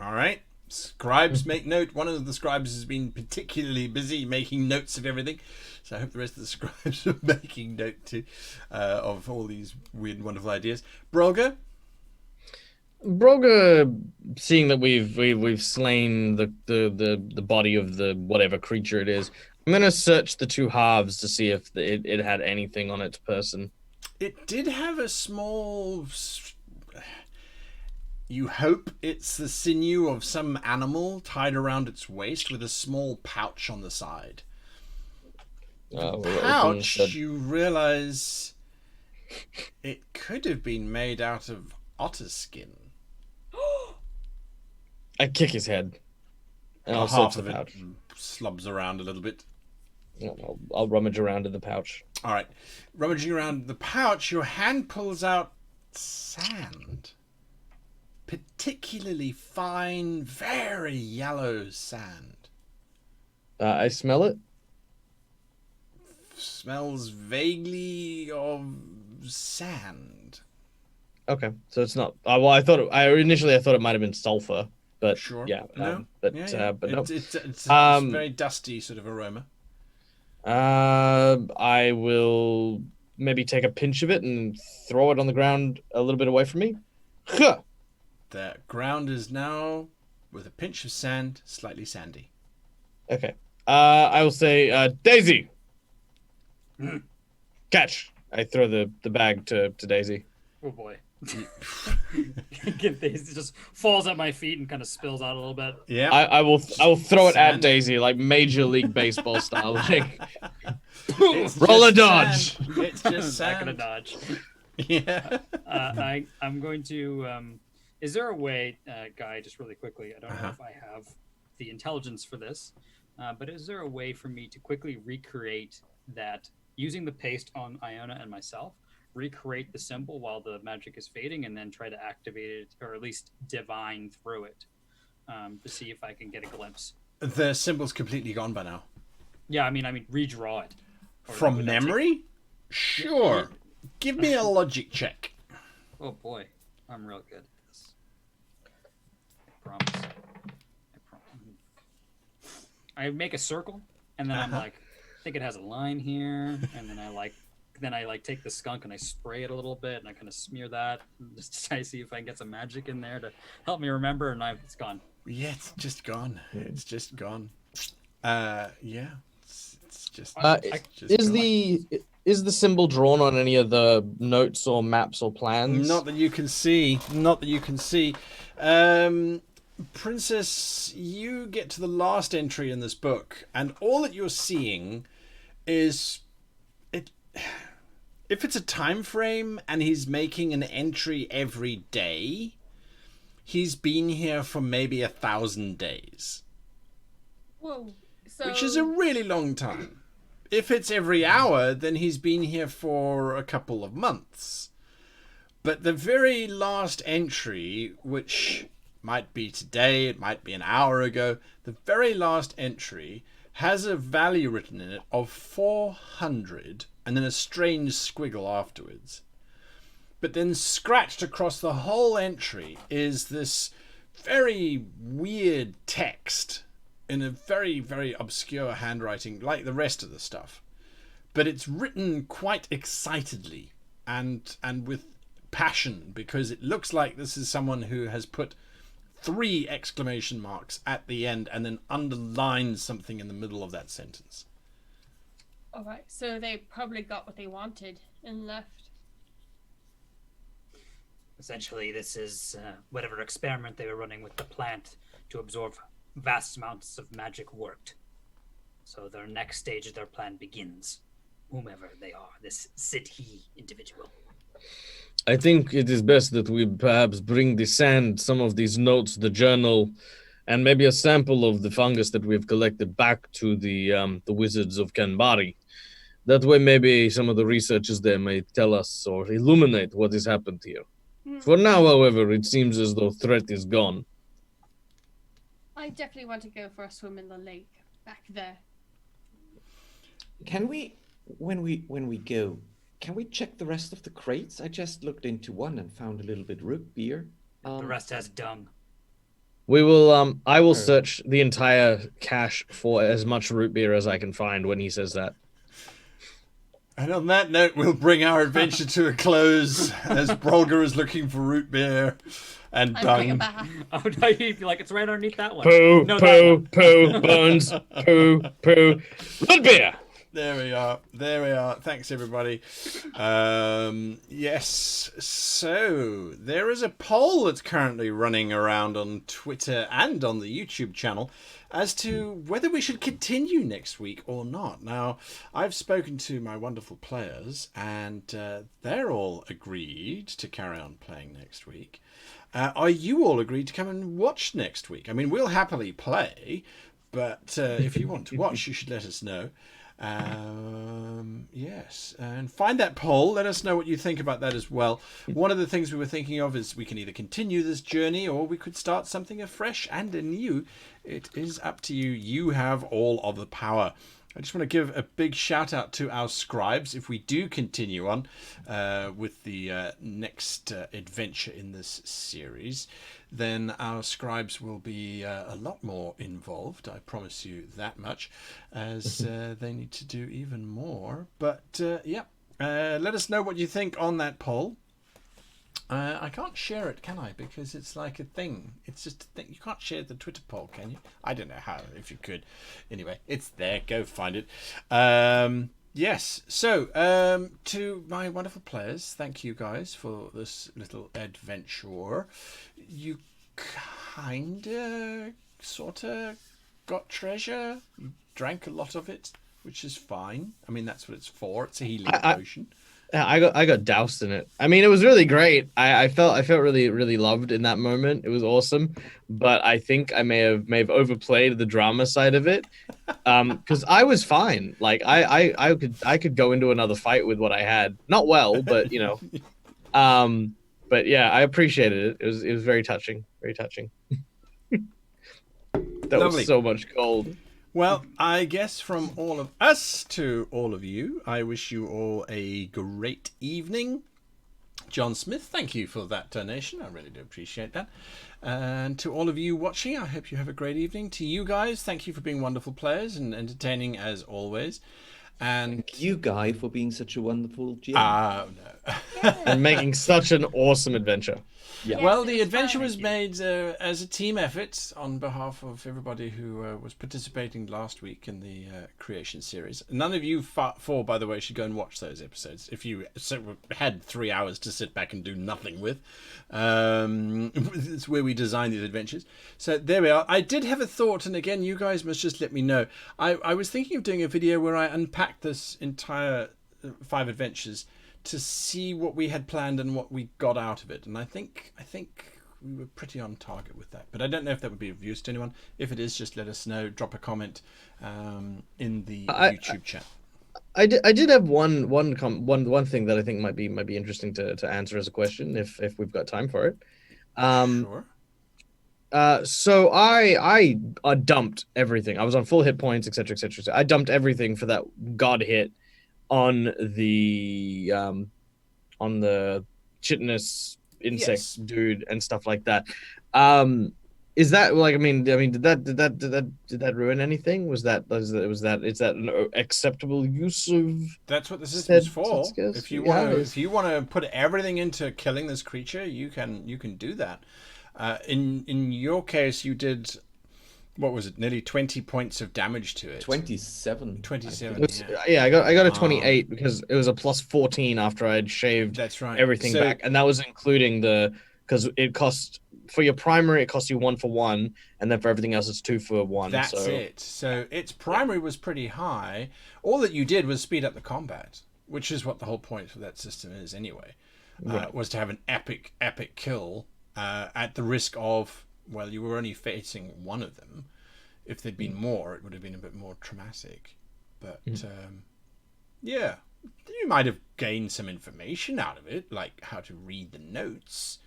All right. Scribes make note. One of the scribes has been particularly busy making notes of everything. So I hope the rest of the scribes are making note too of all these weird and wonderful ideas. Brogre? Brogre, seeing that we've slain the body of the whatever creature it is, I'm gonna search the two halves to see if it had anything on its person. It did have a small... You hope it's the sinew of some animal tied around its waist with a small pouch on the side. Pouch, you realize it could have been made out of otter skin. I kick his head, and I'll Half search of the it pouch. slobs around a little bit. I'll rummage around in the pouch. All right. Rummaging around the pouch, your hand pulls out sand. Particularly fine, very yellow sand. I smell it. Smells vaguely of sand. Okay, so it's not. Well, I thought initially I thought it might have been sulfur, but Sure. yeah, No. but Yeah. but no. It's a very dusty sort of aroma. I will maybe take a pinch of it and throw it on the ground a little bit away from me. Huh. The ground is now, with a pinch of sand, slightly sandy. Okay. I will say, Daisy, catch. I throw the bag to Daisy. Oh boy. It just falls at my feet and kind of spills out a little bit. Yeah. I will throw it at Sand. Daisy like Major League Baseball style. Like, It's roll a just dodge. sand. It's just Not gonna sand. dodge. Yeah. I'm going to. Is there a way, Guy? Just really quickly. I don't know if I have the intelligence for this, but is there a way for me to quickly recreate that using the paste on Iona and myself? Recreate the symbol while the magic is fading, and then try to activate it, or at least divine through it, to see if I can get a glimpse. The symbol's completely gone by now. Yeah, I mean, redraw it. Or From would that memory? Sure. Give me a logic check. Oh boy, I'm real good at this. I promise. I make a circle, and then I'm like, I think it has a line here, and then I take the skunk and I spray it a little bit, and I kind of smear that just to try to see if I can get some magic in there to help me remember. And it's gone. Yeah, it's just gone. It's just gone. Yeah, it's just. Is the symbol drawn on any of the notes or maps or plans? Not that you can see. Not that you can see. Princess, you get to the last entry in this book, and all that you're seeing is it. If it's a time frame and he's making an entry every day, he's been here for maybe 1,000 days. Whoa. Which is a really long time. If it's every hour, then he's been here for a couple of months. But the very last entry, which might be today, it might be an hour ago, the very last entry has a value written in it of 400 and then a strange squiggle afterwards. But then scratched across the whole entry is this very weird text in a very, very obscure handwriting, like the rest of the stuff. But it's written quite excitedly and with passion, because it looks like this is someone who has put 3 exclamation marks at the end and then underlined something in the middle of that sentence. All right, so they probably got what they wanted and left. Essentially, this is whatever experiment they were running with the plant to absorb vast amounts of magic worked. So their next stage of their plan begins, whomever they are, this Sidhi individual. I think it is best that we perhaps bring the sand, some of these notes, the journal, and maybe a sample of the fungus that we've collected back to the wizards of Carnbari. That way maybe some of the researchers there may tell us or illuminate what has happened here. For now, however, it seems as though threat is gone. I definitely want to go for a swim in the lake back there. Can we, when we go, can we check the rest of the crates? I just looked into one and found a little bit root beer. The rest has dung. We will. I will search the entire cache for as much root beer as I can find when he says that. And on that note, we'll bring our adventure to a close as Brogre is looking for root beer and Bring it dung. back. Oh no, you'd be like, it's right underneath that one. Poo, No, poo, bones, poo, poo. Root beer! There we are. There we are. Thanks, everybody. Yes. So there is a poll that's currently running around on Twitter and on the YouTube channel as to whether we should continue next week or not. Now, I've spoken to my wonderful players, and they're all agreed to carry on playing next week. Are you all agreed to come and watch next week? I mean, we'll happily play, but if you want to watch, you should let us know. Yes, and find that poll. Let us know what you think about that as well. One of the things we were thinking of is we can either continue this journey or we could start something afresh and anew. It is up to you. You have all of the power. I just want to give a big shout out to our scribes. If we do continue on with the next adventure in this series, then our scribes will be a lot more involved. I promise you that much, as they need to do even more. But yeah, let us know what you think on that poll. I can't share it, can I? Because it's like a thing. It's just a thing. You can't share the Twitter poll, can you? I don't know how, if you could. Anyway, it's there. Go find it. Yes. So, to my wonderful players, thank you guys for this little adventure. You kinda, sorta got treasure. You drank a lot of it, which is fine. I mean, that's what it's for. It's a healing potion. I got doused in it. I mean, it was really great. I felt really, really loved in that moment. It was awesome. But I think I may have overplayed the drama side of it. Because I was fine. Like I could go into another fight with what I had. Not well, but you know. But yeah, I appreciated it. It was very touching. Very touching. That Lovely. was so much gold. Well, I guess from all of us to all of you, I wish you all a great evening. John Smith, thank you for that donation. I really do appreciate that. And to all of you watching, I hope you have a great evening. To you guys, thank you for being wonderful players and entertaining as always. And Thank you, Guy, for being such a wonderful GM. no. And making such an awesome adventure. Yeah. Well, Yes, the it was adventure fun. was made as a team effort on behalf of everybody who was participating last week in the creation series. None of you four, by the way, should go and watch those episodes if you had 3 hours to sit back and do nothing with. It's where we design these adventures. So there we are. I did have a thought, and again, you guys must just let me know. I was thinking of doing a video where I unpacked this entire 5 adventures to see what we had planned and what we got out of it, and I think we were pretty on target with that. But I don't know if that would be of use to anyone. If it is, just let us know. Drop a comment in the YouTube chat. I did have one thing that I think might be interesting to answer as a question if we've got time for it. Sure. So I dumped everything. I was on full hit points, etc., etc. I dumped everything for that god hit on the chitinous insect dude and stuff like that. Is that like I mean did that ruin anything? Is that an acceptable use of? That's what the system's for. Skills? If you want to put everything into killing this creature, you can do that. In your case, you did. What was it? Nearly 20 points of damage to it. 27. 27. I got a 28 because it was a plus 14 after I had shaved That's right. everything back, and that was including because it cost for your primary it costs you 1 for 1, and then for everything else it's 2 for 1. That's it. So its primary was pretty high. All that you did was speed up the combat, which is what the whole point of that system is anyway. Was to have an epic kill at the risk of. Well, you were only facing one of them. If there'd been more, it would have been a bit more traumatic. But, yeah, you might have gained some information out of it, like how to read the notes.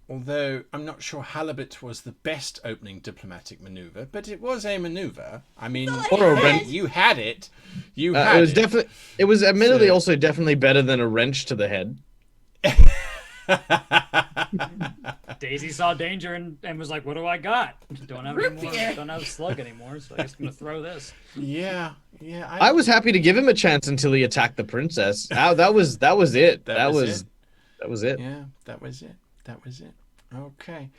Although I'm not sure halibut was the best opening diplomatic maneuver, but it was a maneuver. I mean, you had it. It was admittedly also definitely better than a wrench to the head. Daisy saw danger and was like, "What do I got? Don't have any more. Don't have a slug anymore. So I guess I'm gonna throw this." Yeah. I was happy to give him a chance until he attacked the princess. That was it. That was it. Yeah, that was it. Okay,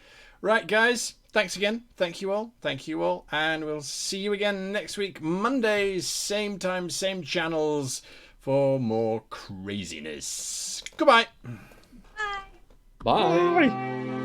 right, guys. Thanks again. Thank you all, and we'll see you again next week, Monday, same time, same channels, for more craziness. Goodbye. Bye. Bye.